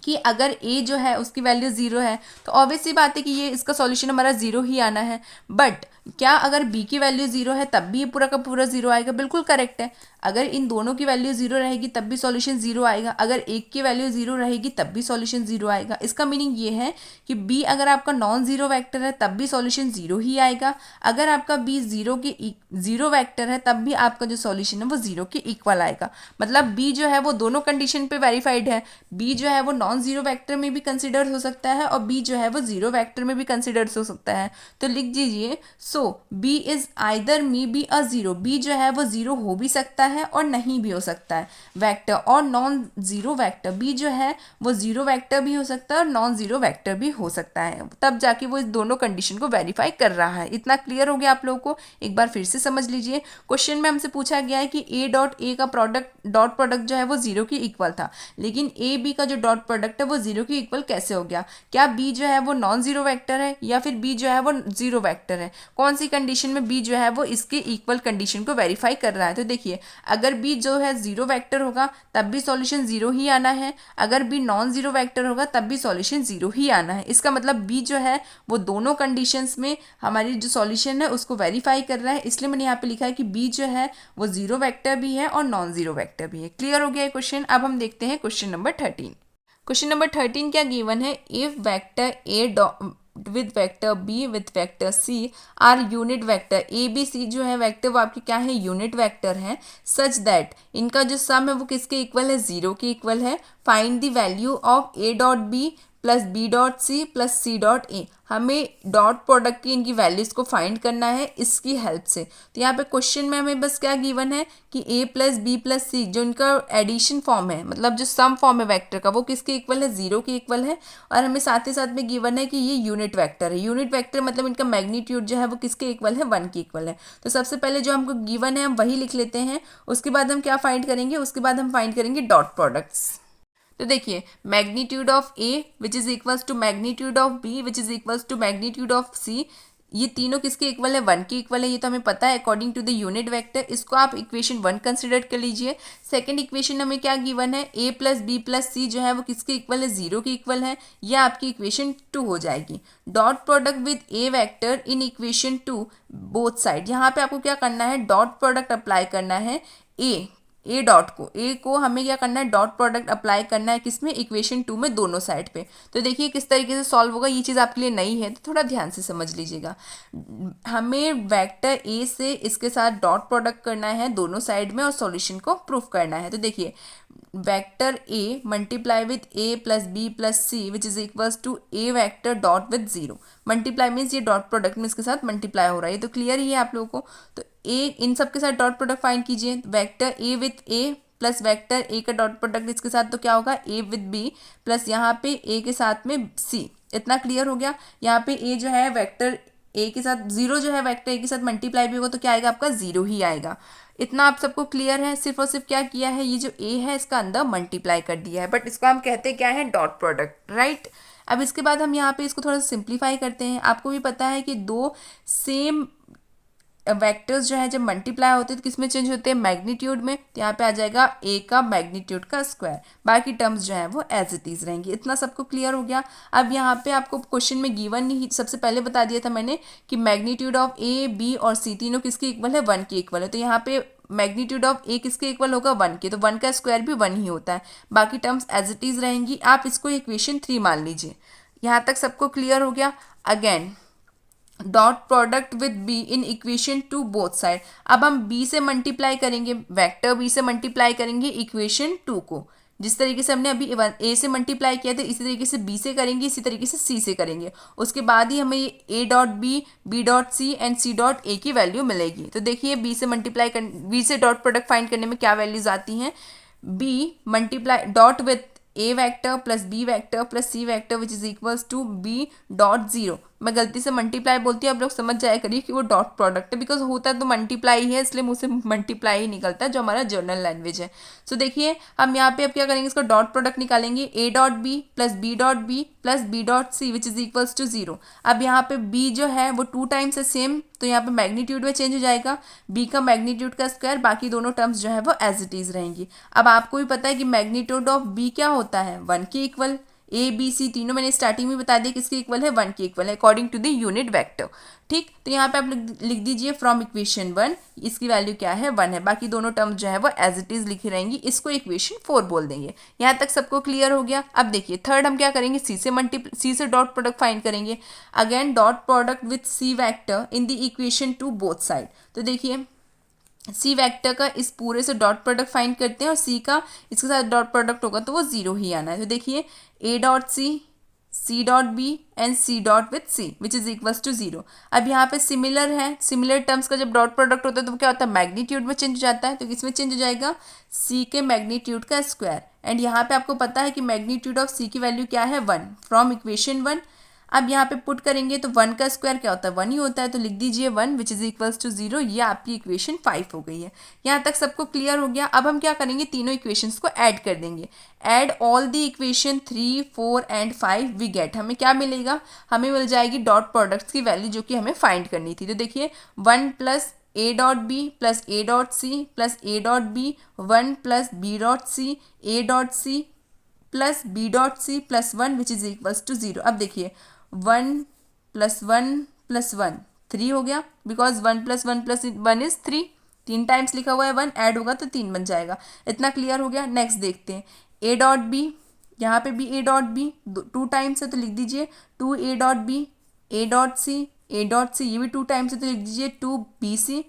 Speaker 1: कि अगर a जो है उसकी वैल्यू 0 है तो ऑब्वियस सी बात है कि ये इसका सॉल्यूशन हमारा 0 ही आना है। बट क्या अगर b की वैल्यू 0 है तब भी ये पूरा का पूरा 0 आएगा, बिल्कुल करेक्ट है। अगर इन दोनों की वैल्यू 0 रहेगी तब भी सॉल्यूशन 0 आएगा, अगर एक की वैल्यू 0 रहेगी तब भी सॉल्यूशन 0 आएगा। इसका मीनिंग ये है कि b अगर आपका नॉन जीरो वेक्टर है तब भी सॉल्यूशन 0 ही आएगा, अगर आपका b 0 वेक्टर है तब भी आपका जो सॉल्यूशन है वो 0 के इक्वल आएगा। मतलब b जो है वो दोनों कंडीशन पे वेरीफाइड है, b जो है वो नॉन जीरो वेक्टर में भी कंसिडर हो सकता है और b जो है वो 0 वेक्टर में भी कंसिडर हो सकता है। तो लिख दीजिए, सो b is either may be a 0, b जो है वो 0 हो भी सकता है और नहीं भी हो सकता है वेक्टर, और नॉन ज़ीरो वेक्टर बी जो है वो ज़ीरो वेक्टर भी हो सकता है और नॉन ज़ीरो वेक्टर भी हो सकता है, तब जाके वो इस दोनों कंडीशन को वेरीफाई कर रहा है। इतना क्लियर हो गया आप लोगों को? एक बार फिर से समझ लीजिए। क्वेश्चन में हमसे पूछा गया है कि ए डॉट ए का डॉट प्रोडक्ट जो है वो जीरो के इक्वल था, लेकिन ए बी का जो डॉट प्रोडक्ट है वो जीरो के इक्वल कैसे हो गया? क्या बी जो है वो नॉन जीरो वेक्टर है या फिर बी जो है वो जीरो वेक्टर है? कौन सी कंडीशन में बी जो है वो इसके इक्वल कंडीशन को वेरीफाई कर रहा है? तो देखिए, अगर बी जो है जीरो वेक्टर होगा तब भी सॉल्यूशन जीरो ही आना है, अगर बी नॉन जीरो वेक्टर होगा तब भी सॉल्यूशन जीरो ही आना है। इसका मतलब बी जो है वो दोनों कंडीशंस में हमारी जो सॉल्यूशन है उसको वेरीफाई कर रहा है, इसलिए मैंने यहाँ पे लिखा है कि बी जो है वो जीरो वेक्टर भी है और नॉन जीरो वेक्टर भी है। क्लियर हो गया ये क्वेश्चन? अब हम देखते हैं क्वेश्चन नंबर 13। क्वेश्चन नंबर 13 क्या गिवन है? If vector A with vector B with vector C are unit vector, A B C जो है वेक्टर वो आपके क्या है? यूनिट वेक्टर है, सच दैट इनका जो सम है वो किसके इक्वल है? जीरो के इक्वल है। Find the value of A dot B plus B dot C plus C dot A. हमें डॉट प्रोडक्ट की इनकी वैल्यूज़ को फाइंड करना है इसकी हेल्प से। तो यहाँ पे क्वेश्चन में हमें बस क्या गिवन है कि ए प्लस बी प्लस सी जो इनका एडिशन फॉर्म है, मतलब जो सम फॉर्म है वेक्टर का, वो किसके इक्वल है? जीरो के इक्वल है। और हमें साथ ही साथ में गिवन है कि ये यूनिट वेक्टर है। यूनिट वेक्टर मतलब इनका मैग्नीट्यूड जो है वो किसके इक्वल है? वन के इक्वल है। तो सबसे पहले जो हमको गिवन है हम वही लिख लेते हैं, उसके बाद हम क्या फाइंड करेंगे? उसके बाद हम फाइंड करेंगे डॉट प्रोडक्ट्स। तो देखिए, magnitude of A which is equals to magnitude of B which is equals to magnitude of C, ये तीनों किसके इक्वल है? वन के इक्वल है, ये तो हमें पता है according to the unit vector. इसको आप इक्वेशन 1 कंसिडर कर लीजिए। सेकंड इक्वेशन हमें क्या गिवन है? ए प्लस बी प्लस सी जो है वो किसके इक्वल है? जीरो के इक्वल है, यह आपकी इक्वेशन 2 हो जाएगी। Dot product with A vector in equation 2 both side, यहाँ पे आपको क्या करना है? डॉट प्रोडक्ट अप्लाई करना है ए डॉट को, ए को हमें क्या करना है? डॉट प्रोडक्ट अप्लाई करना है किसमें? इक्वेशन 2 में, दोनों साइड पे। तो देखिए किस तरीके से सॉल्व होगा, ये चीज़ आपके लिए नई है तो थोड़ा ध्यान से समझ लीजिएगा। हमें वेक्टर ए से इसके साथ डॉट प्रोडक्ट करना है दोनों साइड में और सॉल्यूशन को प्रूफ करना है। तो देखिए, vector A multiply with A plus B plus C which is equals to A vector dot with zero. Multiply means ये डॉट प्रोडक्ट में इसके साथ मल्टीप्लाई हो रहा है, ये तो क्लियर ही है आप लोगों को। तो ए इन सब के साथ डॉट प्रोडक्ट फाइंड कीजिए। Vector A with A plus vector ए का डॉट प्रोडक्ट इसके साथ तो क्या होगा? ए विथ बी प्लस यहाँ पे ए के साथ में सी। इतना क्लियर हो गया? यहाँ पे ए जो है वेक्टर ए के साथ, जीरो जो है वेक्टर ए के साथ मल्टीप्लाई भी होगा तो क्या आएगा आपका? जीरो ही आएगा। इतना आप सबको क्लियर है? सिर्फ और सिर्फ क्या किया है, ये जो ए है इसका अंदर मल्टीप्लाई कर दिया है, बट इसको हम कहते हैं क्या है? Dot product, right. अब इसके बाद हम यहाँ पे इसको थोड़ा सा सिंप्लीफाई करते हैं। आपको भी पता है कि दो सेम वेक्टर्स जो है जब मल्टीप्लाई होते हैं तो किस में चेंज होते हैं? मैग्नीट्यूड में। तो यहाँ पे आ जाएगा ए का मैग्नीट्यूड का स्क्वायर, बाकी टर्म्स जो है वो एज इट इज रहेंगी। इतना सबको क्लियर हो गया? अब यहाँ पे आपको क्वेश्चन में गिवन ही सबसे पहले बता दिया था मैंने कि मैग्नीट्यूड ऑफ ए बी और सी तीनों किसके इक्वल है? वन के इक्वल है। तो यहाँ पे मैग्नीट्यूड ऑफ ए किसके इक्वल होगा? वन के, तो वन का स्क्वायर भी वन ही होता है, बाकी टर्म्स एज इट इज रहेंगी। आप इसको इक्वेशन 3 मान लीजिए। यहाँ तक सबको क्लियर हो गया? Again dot product with be in equation 2 both side. अब हम बी से मल्टीप्लाई करेंगे, वेक्टर बी से मल्टीप्लाई करेंगे इक्वेशन 2 को। जिस तरीके से हमने अभी ए से मल्टीप्लाई किया था इसी तरीके से बी से करेंगे, इसी तरीके से सी से करेंगे। उसके बाद ही हमें A dot B dot C and C dot A की वैल्यू मिलेगी। तो देखिए, बी से मल्टीप्लाई कर, बी से डॉट प्रोडक्ट फाइंड करने में क्या वैल्यूज आती हैं? B multiply dot with A vector plus B vector plus C vector which is equals to B dot zero. मैं गलती से मल्टीप्लाई बोलती हूँ, आप लोग समझ जाया करिए कि वो डॉट प्रोडक्ट है, बिकॉज होता तो मल्टीप्लाई है, इसलिए मुझसे मल्टीप्लाई ही निकलता है जो हमारा जर्नल लैंग्वेज है। सो देखिए, हम यहाँ पे अब क्या करेंगे? इसका डॉट प्रोडक्ट निकालेंगे। A dot B plus B plus B dot C which is equals to zero. अब यहाँ पे बी जो है वो 2 टाइम्स है सेम, तो यहाँ पे मैग्नीट्यूड में चेंज हो जाएगा, बी का मैग्नीट्यूड का स्क्वायर, बाकी दोनों टर्म्स जो है वो एज इट इज रहेंगी। अब आपको भी पता है कि मैग्नीट्यूड ऑफ बी क्या होता है? वन के इक्वल। ए बी सी तीनों मैंने स्टार्टिंग में बता दिया किसके इक्वल है? वन के इक्वल है according to the unit vector. ठीक, तो यहाँ पे आप लिख दीजिए फ्रॉम इक्वेशन 1, इसकी वैल्यू क्या है? 1 है, बाकी दोनों टर्म्स जो है वो एज इट इज लिखी रहेंगी। इसको इक्वेशन 4 बोल देंगे। यहाँ तक सबको क्लियर हो गया? अब देखिए, थर्ड हम क्या करेंगे? सी से डॉट प्रोडक्ट फाइंड करेंगे। Again dot product with C vector in the equation 2 both side. तो देखिए, सी वेक्टर का इस पूरे से डॉट प्रोडक्ट फाइंड करते हैं और सी का इसके साथ डॉट प्रोडक्ट होगा तो वो जीरो ही आना है। तो देखिए, A dot C C dot B and C dot with C which is equals to 0। अब यहाँ पे सिमिलर है, सिमिलर टर्म्स का जब डॉट प्रोडक्ट होता है तो क्या होता है, मैग्नीट्यूड में चेंज हो जाता है। तो किसमें चेंज हो जाएगा, सी के मैग्नीट्यूड का स्क्वायर। एंड यहाँ पे आपको पता है कि मैग्नीट्यूड ऑफ सी की वैल्यू क्या है, 1 फ्रॉम इक्वेशन 1। अब यहाँ पे पुट करेंगे तो 1 का स्क्वायर क्या होता है, 1 ही होता है, तो लिख दीजिए 1 विच इज इक्वल्स टू 0। ये आपकी इक्वेशन 5 हो गई है। यहाँ तक सबको क्लियर हो गया। अब हम क्या करेंगे, तीनों इक्वेशंस को ऐड कर देंगे। Add all the equation 3, 4 and 5 we get, हमें क्या मिलेगा, हमें मिल जाएगी डॉट प्रोडक्ट्स की वैल्यू जो कि हमें फाइंड करनी थी। तो देखिए 1 plus A dot B plus A dot C plus A dot B, 1 plus B dot C A dot C plus B dot C plus 1 which is equals to 0। अब देखिए 1 प्लस 1 प्लस 1 3 हो गया, because 1 plus 1 plus 1 is 3। 3 times लिखा हुआ है, 1 add होगा तो 3 बन जाएगा। इतना क्लियर हो गया। नेक्स्ट देखते हैं ए डॉट बी, यहाँ पे भी ए डॉट बी 2 टाइम्स है तो लिख दीजिए 2 A dot B, A dot C ये भी 2 टाइम्स है तो लिख दीजिए 2 बी सी।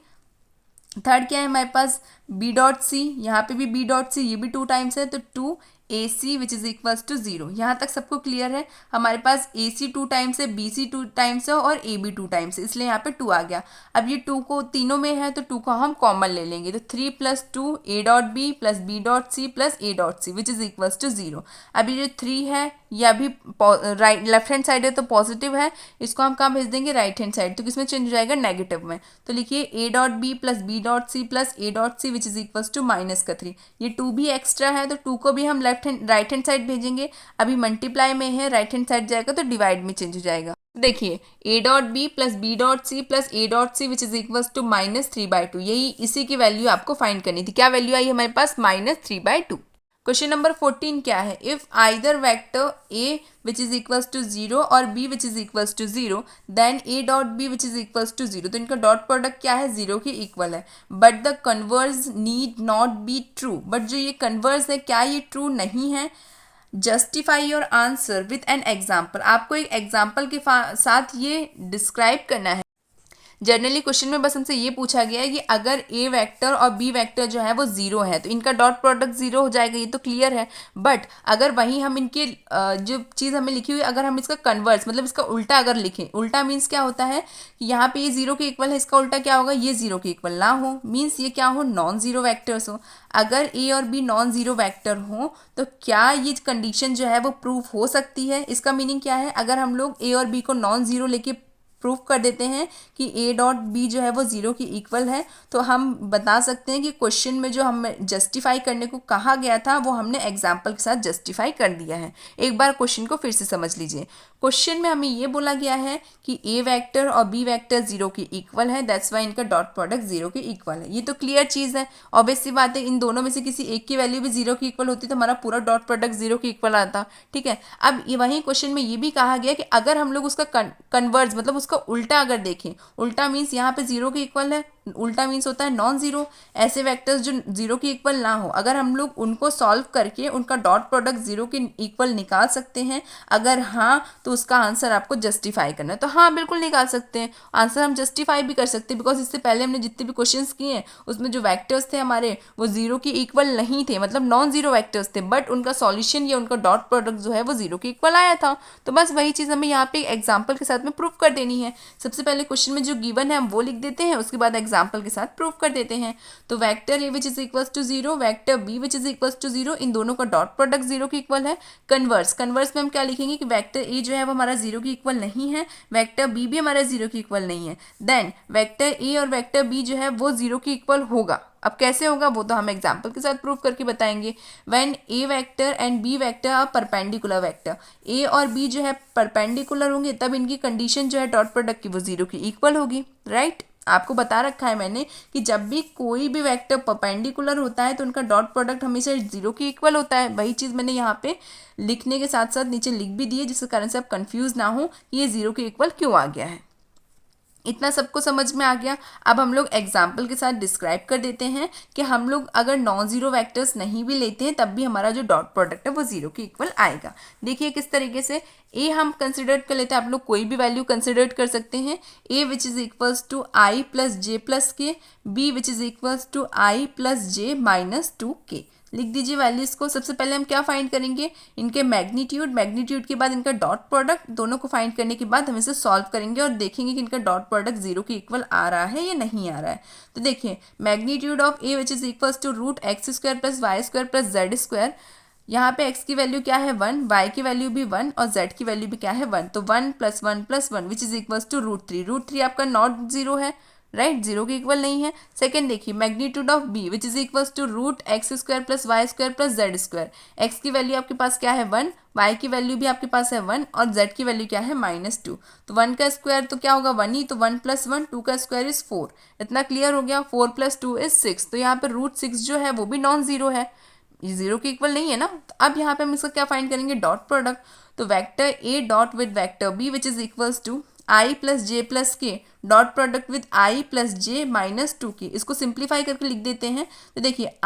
Speaker 1: थर्ड क्या है हमारे पास, बी डॉट सी, यहाँ पे भी बी डॉट सी, ये भी 2 टाइम्स है तो 2 ए C which is equals to 0। यहाँ तक सबको क्लियर है। हमारे पास ए सी 2 टाइम्स है, बी सी 2 टाइम्स है और ए बी 2 टाइम्स है, इसलिए यहाँ पे 2 आ गया। अब ये 2 को तीनों में है तो 2 को हम कॉमन ले लेंगे, तो 3 plus 2 A dot B plus B dot C plus A dot C which is equals to 0। अब ये जो 3 है ये अभी राइट लेफ्ट हैंड साइड है तो पॉजिटिव है, इसको हम कहाँ भेज देंगे, राइट हैंड साइड, तो किसमें चेंज हो जाएगा, नेगेटिव में। तो लिखिए A dot B plus B dot C plus A dot C which is equals to minus का 3। ये 2 भी एक्स्ट्रा है तो 2 को भी हम राइट हैंड साइड भेजेंगे। अभी मल्टीप्लाई में है, राइट हैंड साइड जाएगा तो डिवाइड में चेंज हो जाएगा। देखिए A dot B plus B dot C plus A dot C which is equals to -3/2। यही इसी की वैल्यू आपको फाइंड करनी थी। क्या वैल्यू आई हमारे पास, -3/2। क्वेश्चन नंबर 14 क्या है, if either vector A which is equals to 0 और B which is equals to 0 then A dot B which is equals to 0। तो इनका डॉट प्रोडक्ट क्या है, 0 के इक्वल है। But the converse need not be true, but जो ये converse है क्या ये ट्रू नहीं है। Justify your answer with an example, आपको एक एग्जाम्पल के साथ ये डिस्क्राइब करना है। जनरली क्वेश्चन में बस हमसे ये पूछा गया है कि अगर ए वेक्टर और बी वेक्टर जो है वो 0 है तो इनका डॉट प्रोडक्ट 0 हो जाएगा, ये तो क्लियर है। बट अगर वहीं हम इनके जो चीज़ हमें लिखी हुई अगर हम इसका कन्वर्स मतलब इसका उल्टा अगर लिखें, उल्टा मीन्स क्या होता है कि यहाँ पे ये 0 के इक्वल है, इसका उल्टा क्या होगा, ये 0 के इक्वल ना हो, मीन्स ये क्या हो, नॉन ज़ीरो वैक्टर्स हो। अगर ए और बी नॉन ज़ीरो वैक्टर हो तो क्या ये कंडीशन जो है वो प्रूफ हो सकती है। इसका मीनिंग क्या है, अगर हम लोग ए और बी को नॉन ज़ीरो लेके प्रूफ कर देते हैं कि ए डॉट बी जो है वो 0 के इक्वल है, तो हम बता सकते हैं कि क्वेश्चन में जो हमें जस्टिफाई करने को कहा गया था वो हमने एग्जाम्पल के साथ जस्टिफाई कर दिया है। एक बार क्वेश्चन को फिर से समझ लीजिए। क्वेश्चन में हमें ये बोला गया है कि ए वेक्टर और बी वेक्टर 0 के इक्वल है, दैट्स वाई इनका डॉट प्रोडक्ट 0 के इक्वल है। ये तो क्लियर चीज़ है, ऑब्वियस सी बात है। इन दोनों में से किसी एक की वैल्यू भी 0 के इक्वल होती तो हमारा पूरा डॉट प्रोडक्ट 0 के इक्वल आता। ठीक है, अब वहीं क्वेश्चन में ये भी कहा गया कि अगर हम लोग उसका कन्वर्स मतलब उसका उल्टा अगर देखें, उल्टा मीन्स यहाँ पे 0 के इक्वल है, उल्टा मीन्स होता है नॉन जीरो। ऐसे वेक्टर्स जो 0 के इक्वल ना हो, अगर हम लोग उनको सॉल्व करके उनका डॉट प्रोडक्ट 0 के इक्वल निकाल सकते हैं, अगर हाँ तो उसका आंसर आपको जस्टिफाई करना है। तो हाँ बिल्कुल निकाल सकते हैं, आंसर हम जस्टिफाई भी कर सकते हैं, बिकॉज इससे पहले हमने जितने भी क्वेश्चंस किए हैं उसमें जो वैक्टर्स थे हमारे वो 0 के इक्वल नहीं थे, मतलब नॉन जीरो वैक्टर्स थे, बट उनका सॉल्यूशन या उनका डॉट प्रोडक्ट जो है वो 0 के इक्वल आया था। तो बस वही चीज़ हमें यहाँ पे एग्जाम्पल के साथ में प्रूफ कर देनी है। सबसे पहले क्वेश्चन में जो गिवन है हम वो लिख देते हैं, उसके बाद एग्जाम्पल के साथ प्रूफ कर देते हैं। तो vector A which is equals to 0, vector B which is equals to 0, इन दोनों का डॉट प्रोडक्ट 0 के इक्वल है। कन्वर्स में हम क्या लिखेंगे कि वेक्टर ए जो है वो हमारा 0 के इक्वल नहीं है, वेक्टर बी भी हमारा 0 के इक्वल नहीं है, देन वेक्टर ए और वेक्टर बी जो है वो 0 के इक्वल होगा। अब कैसे होगा वो तो हम एग्जाम्पल के साथ प्रूफ करके बताएंगे। When A vector and B vector are perpendicular vector, A और बी जो है परपेंडिकुलर होंगे तब इनकी कंडीशन जो है डॉट प्रोडक्ट की वो 0 की इक्वल होगी। राइट, आपको बता रखा है मैंने कि जब भी कोई भी वेक्टर परपेंडिकुलर होता है तो उनका डॉट प्रोडक्ट हमेशा 0 के इक्वल होता है। वही चीज़ मैंने यहाँ पे लिखने के साथ साथ नीचे लिख भी दी है, जिसके कारण से आप कंफ्यूज ना हो कि ये 0 के इक्वल क्यों आ गया है। इतना सबको समझ में आ गया। अब हम लोग एग्जाम्पल के साथ डिस्क्राइब कर देते हैं कि हम लोग अगर नॉन जीरो वेक्टर्स नहीं भी लेते हैं तब भी हमारा जो डॉट प्रोडक्ट है वो 0 के इक्वल आएगा। देखिए किस तरीके से ए हम कंसिडर कर लेते हैं, आप लोग कोई भी वैल्यू कंसिडर कर सकते हैं। A which is equals to I plus J plus K, B which is equals to I plus J minus 2 K. लिख दीजिए वैल्यूज़ को। सबसे पहले हम क्या फाइंड करेंगे, इनके मैग्नीट्यूड, मैग्नीट्यूड के बाद इनका डॉट प्रोडक्ट, दोनों को फाइंड करने के बाद हम इसे सॉल्व करेंगे और देखेंगे कि इनका डॉट प्रोडक्ट जीरो के इक्वल आ रहा है या नहीं आ रहा है। तो देखिए magnitude of A which is equals to root X square plus Y square plus Z square. यहाँ पे x की वैल्यू क्या है 1, y की वैल्यू भी 1 और z की वैल्यू भी क्या है 1। तो 1 + 1 + 1 विच इज इक्वल्स टू √3। √3 आपका नॉट जीरो है, राइट, जीरो के इक्वल नहीं है। सेकंड देखिए magnitude of b which is equals to √x² + y² + z²। x की वैल्यू आपके पास क्या है 1, y की वैल्यू भी आपके पास है 1 और z की वैल्यू क्या है -2। तो 1 का स्क्वायर तो क्या होगा 1 ही, तो 1 + 1, 2 का स्क्वायर इज 4। इतना क्लियर हो गया। 4 + 2 इज 6। तो यहाँ पे √6 जो है वो भी नॉन जीरो है, ये जीरो के इक्वल नहीं है ना। तो अब यहाँ पे हम इसका क्या फाइंड करेंगे, डॉट प्रोडक्ट। तो vector A dot with vector B which is equals to I plus J plus K dot product with I plus J -2 K. इसको सिंप्लीफाई करके लिख देते हैं। तो देखिए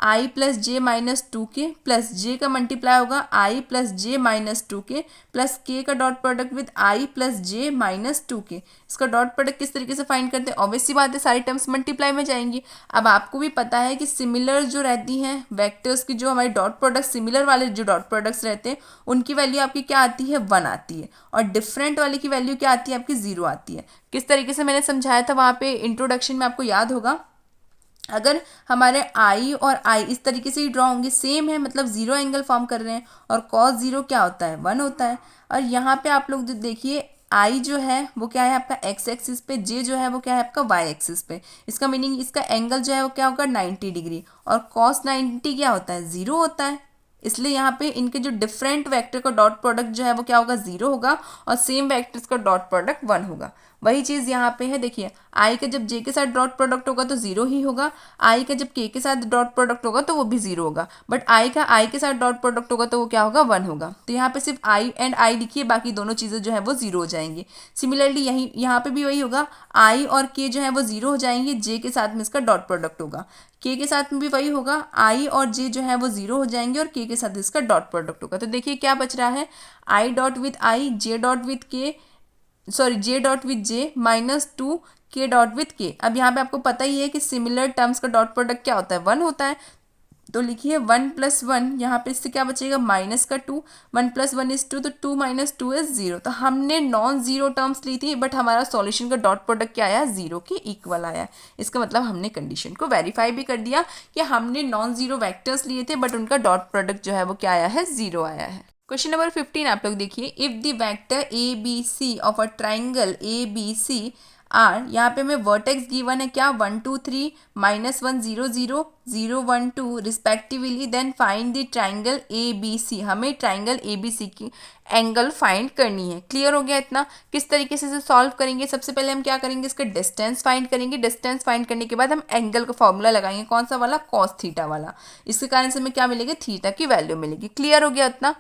Speaker 1: आई प्लस जे -2 के प्लस जे का मल्टीप्लाई होगा आई प्लस जे -2 के प्लस के का dot product with I plus J -2 K. इसका डॉट प्रोडक्ट किस तरीके से फाइंड करते हैं, ऑब्वियस सी बात है सारी टर्म्स मल्टीप्लाई में जाएंगी। अब आपको भी पता है कि सिमिलर जो रहती हैं वेक्टर्स की, जो हमारे डॉट प्रोडक्ट सिमिलर वाले जो डॉट प्रोडक्ट्स रहते हैं उनकी वैल्यू आपकी क्या आती है 1 आती है, और डिफरेंट वाले की वैल्यू क्या आती है आपकी 0 आती है। किस तरीके से मैंने समझाया था वहाँ पे इंट्रोडक्शन में, आपको याद होगा। अगर हमारे आई और आई इस तरीके से ही ड्रॉ होंगे, सेम है, मतलब जीरो एंगल फॉर्म कर रहे हैं, और कॉस जीरो क्या होता है 1 होता है। और यहाँ पे आप लोग जो देखिए आई जो है वो क्या है आपका एक्स एक्सिस पे, जे जो है वो क्या है आपका वाई एक्सिस पे। इसका मीनिंग इसका एंगल जो है वो क्या होगा 90 डिग्री, और कॉस 90 क्या होता है 0 होता है। इसलिए यहाँ पे इनके जो डिफरेंट वेक्टर का डॉट प्रोडक्ट जो है वो क्या होगा 0 होगा, और सेम वेक्टर्स का डॉट प्रोडक्ट 1 होगा। वही चीज़ यहाँ पे है, देखिए आई का जब जे के साथ डॉट प्रोडक्ट होगा तो 0 ही होगा, आई का जब के साथ डॉट प्रोडक्ट होगा तो वो भी 0 होगा, बट आई का आई के साथ डॉट प्रोडक्ट होगा तो वो क्या होगा 1 होगा। तो यहाँ पे सिर्फ आई एंड आई लिखिए, बाकी दोनों चीज़ें जो है वो 0 हो जाएंगी। सिमिलरली यहीं यहाँ पे भी वही होगा, आई और के जो है वो 0 हो जाएंगे, जे के साथ में इसका डॉट प्रोडक्ट होगा। के साथ में भी वही होगा, आई और जे जो है वो 0 हो जाएंगे और के साथ इसका डॉट प्रोडक्ट होगा। तो देखिए क्या बच रहा है, I dot with I, J dot with के, sorry J dot with J -2 के डॉट विथ के। अब यहाँ पे आपको पता ही है कि सिमिलर टर्म्स का डॉट प्रोडक्ट क्या होता है 1 होता है। तो लिखिए 1 + 1, यहाँ पे इससे क्या बचेगा -2, 1 + 1 = 2, तो 2 - 2 = 0। तो हमने नॉन जीरो टर्म्स ली थी, बट हमारा सॉल्यूशन का डॉट प्रोडक्ट क्या आया 0 के इक्वल आया। इसका मतलब हमने कंडीशन को वेरीफाई भी कर दिया कि हमने नॉन जीरो वैक्टर्स लिए थे, बट उनका डॉट प्रोडक्ट जो है वो क्या आया है 0 आया है। क्वेश्चन नंबर 15 आप लोग देखिए, if the vector A B C of a triangle A B C are, यहाँ पे हमें वर्टेक्स गिवन है क्या 1 2 3 -1 0 0 0 1 2 respectively, then find the triangle A B C. हमें ट्राइंगल ए बी सी की एंगल फाइंड करनी है। क्लियर हो गया इतना। किस तरीके से इसे सॉल्व करेंगे, सबसे पहले हम क्या करेंगे, इसका डिस्टेंस फाइंड करेंगे। डिस्टेंस फाइंड करने के बाद हम एंगल का फॉर्मूला लगाएंगे, कौन सा वाला, कॉस थीटा वाला। इसके कारण से हमें क्या मिलेगी, थीटा की वैल्यू मिलेगी। क्लियर हो गया इतना।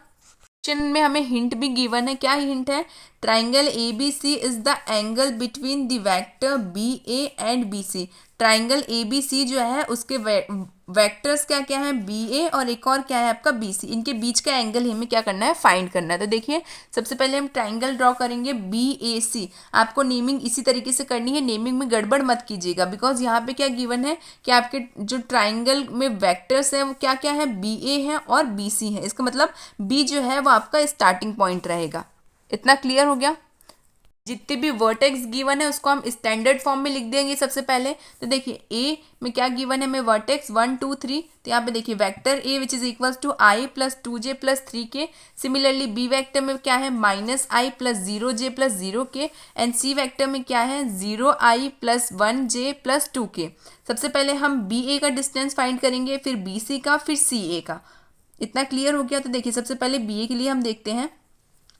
Speaker 1: क्वेश्चन में हमें हिंट भी गिवन है, क्या हिंट है, triangle A B C is the angle between the vector B A and B C. Triangle A B C जो है उसके वेक्टर्स क्या क्या है बी ए और एक और क्या है आपका बी सी, इनके बीच का एंगल हमें क्या करना है फाइंड करना है। तो देखिए सबसे पहले हम ट्राइंगल ड्रॉ करेंगे बी ए सी। आपको नेमिंग इसी तरीके से करनी है, नेमिंग में गड़बड़ मत कीजिएगा, बिकॉज यहाँ पे क्या गिवन है कि आपके जो ट्राइंगल में वेक्टर्स है वो क्या क्या है बी ए है और बी सी है। इसका मतलब बी जो है वो आपका स्टार्टिंग पॉइंट रहेगा। इतना क्लियर हो गया। जितने भी वर्टेक्स गिवन है उसको हम स्टैंडर्ड फॉर्म में लिख देंगे सबसे पहले। तो देखिए ए में क्या गिवन है, हमें वर्टेक्स 1 2 3, तो यहाँ पे देखिए vector A which is equals to I plus 2j plus 3k। Similarly B vector में क्या है -i plus 0j plus 0k, and C vector में क्या है 0i plus 1j plus 2k। सबसे पहले हम बी ए का डिस्टेंस फाइंड करेंगे, फिर बी सी का, फिर सी ए का। इतना क्लियर हो गया। तो देखिए सबसे पहले बी ए के लिए हम देखते हैं,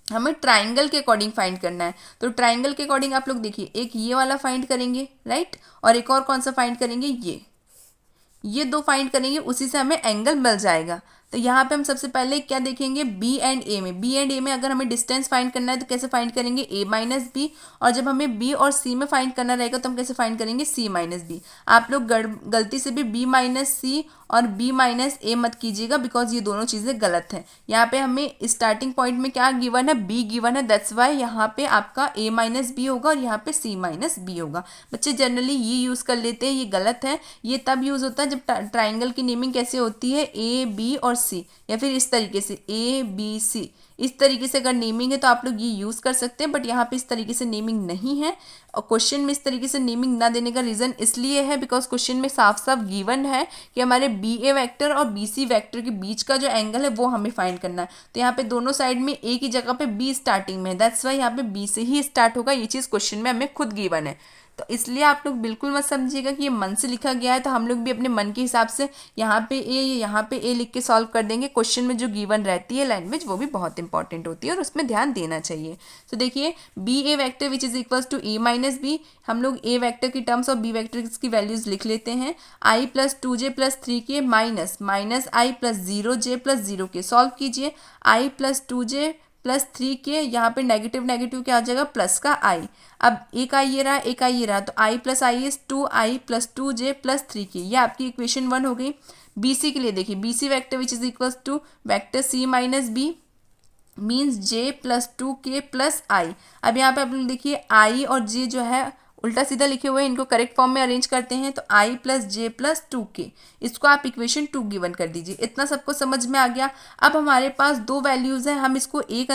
Speaker 1: हमें ट्राइंगल के अकॉर्डिंग फाइंड करना है। तो ट्राइंगल के अकॉर्डिंग आप लोग देखिए, एक ये वाला फाइंड करेंगे, राइट, और एक और कौन सा फाइंड करेंगे, ये दो फाइंड करेंगे, उसी से हमें एंगल मिल जाएगा। तो यहाँ पे हम सबसे पहले क्या देखेंगे, बी एंड ए में, बी एंड ए में अगर हमें डिस्टेंस फाइंड करना है तो कैसे फाइंड करेंगे, ए माइनस बी, और जब हमें बी और सी में फाइंड करना रहेगा तो हम कैसे फाइंड करेंगे, सी माइनस बी। आप लोग गलती से भी बी माइनस सी और बी माइनस ए मत कीजिएगा, बिकॉज ये दोनों चीज़ें गलत हैं। यहाँ पे हमें स्टार्टिंग पॉइंट में क्या गिवन है, बी गिवन है, दैट्स वाई यहाँ पे आपका ए माइनस बी होगा और यहाँ पे सी माइनस बी होगा। बच्चे जनरली ये यूज़ कर लेते हैं, ये गलत है। ये तब यूज़ होता है जब ट्राइंगल की नेमिंग कैसे होती है, ए बी और सी, या फिर इस तरीके से ए बी सी, इस तरीके से अगर नेमिंग है तो आप लोग ये यूज़ कर सकते हैं, बट यहाँ पे इस तरीके से नेमिंग नहीं है। और क्वेश्चन में इस तरीके से नेमिंग ना देने का रीज़न इसलिए है बिकॉज क्वेश्चन में साफ साफ गिवन है कि हमारे बी ए वैक्टर और बी सी वैक्टर के बीच का जो एंगल है वो हमें फाइंड करना है। तो यहाँ पे दोनों साइड में ए की जगह पे बी स्टार्टिंग में है, दैट्स वाई यहाँ पे बी से ही स्टार्ट होगा। ये चीज़ क्वेश्चन में हमें खुद गिवन है, तो इसलिए आप लोग बिल्कुल मत समझिएगा कि ये मन से लिखा गया है, तो हम लोग भी अपने मन के हिसाब से यहाँ पे ए यहाँ पे ए लिख के सॉल्व कर देंगे। क्वेश्चन में जो गिवन रहती है लैंग्वेज वो भी बहुत इंपॉर्टेंट होती है और उसमें ध्यान देना चाहिए। तो देखिए B A vector which is equals to A minus B, हम लोग ए वैक्टर की टर्म्स और बी वैक्टर की वैल्यूज लिख लेते हैं। I plus 2j plus 3k minus minus I plus 0j plus 0k, solve कीजिए। I plus 2j plus 3k, यहाँ पे नेगेटिव नेगेटिव क्या आ जाएगा, प्लस का आई। अब एक आई ये रहा, एक आई ये रहा, तो I plus I is 2i plus 2j plus 3k, ये आपकी इक्वेशन 1 हो गई। बी सी के लिए देखिए, B C vector which is equals to vector C minus B means j plus 2k plus I. अब यहाँ पे आप लोग देखिए आई और j जो है उल्टा सीधा लिखे हुए हैं, इनको करेक्ट फॉर्म में अरेंज करते हैं तो I plus J plus 2k, इसको आप इक्वेशन 2 गिवन कर दीजिए। इतना सबको समझ में आ गया। अब हमारे पास दो वैल्यूज़ हैं, हम इसको ए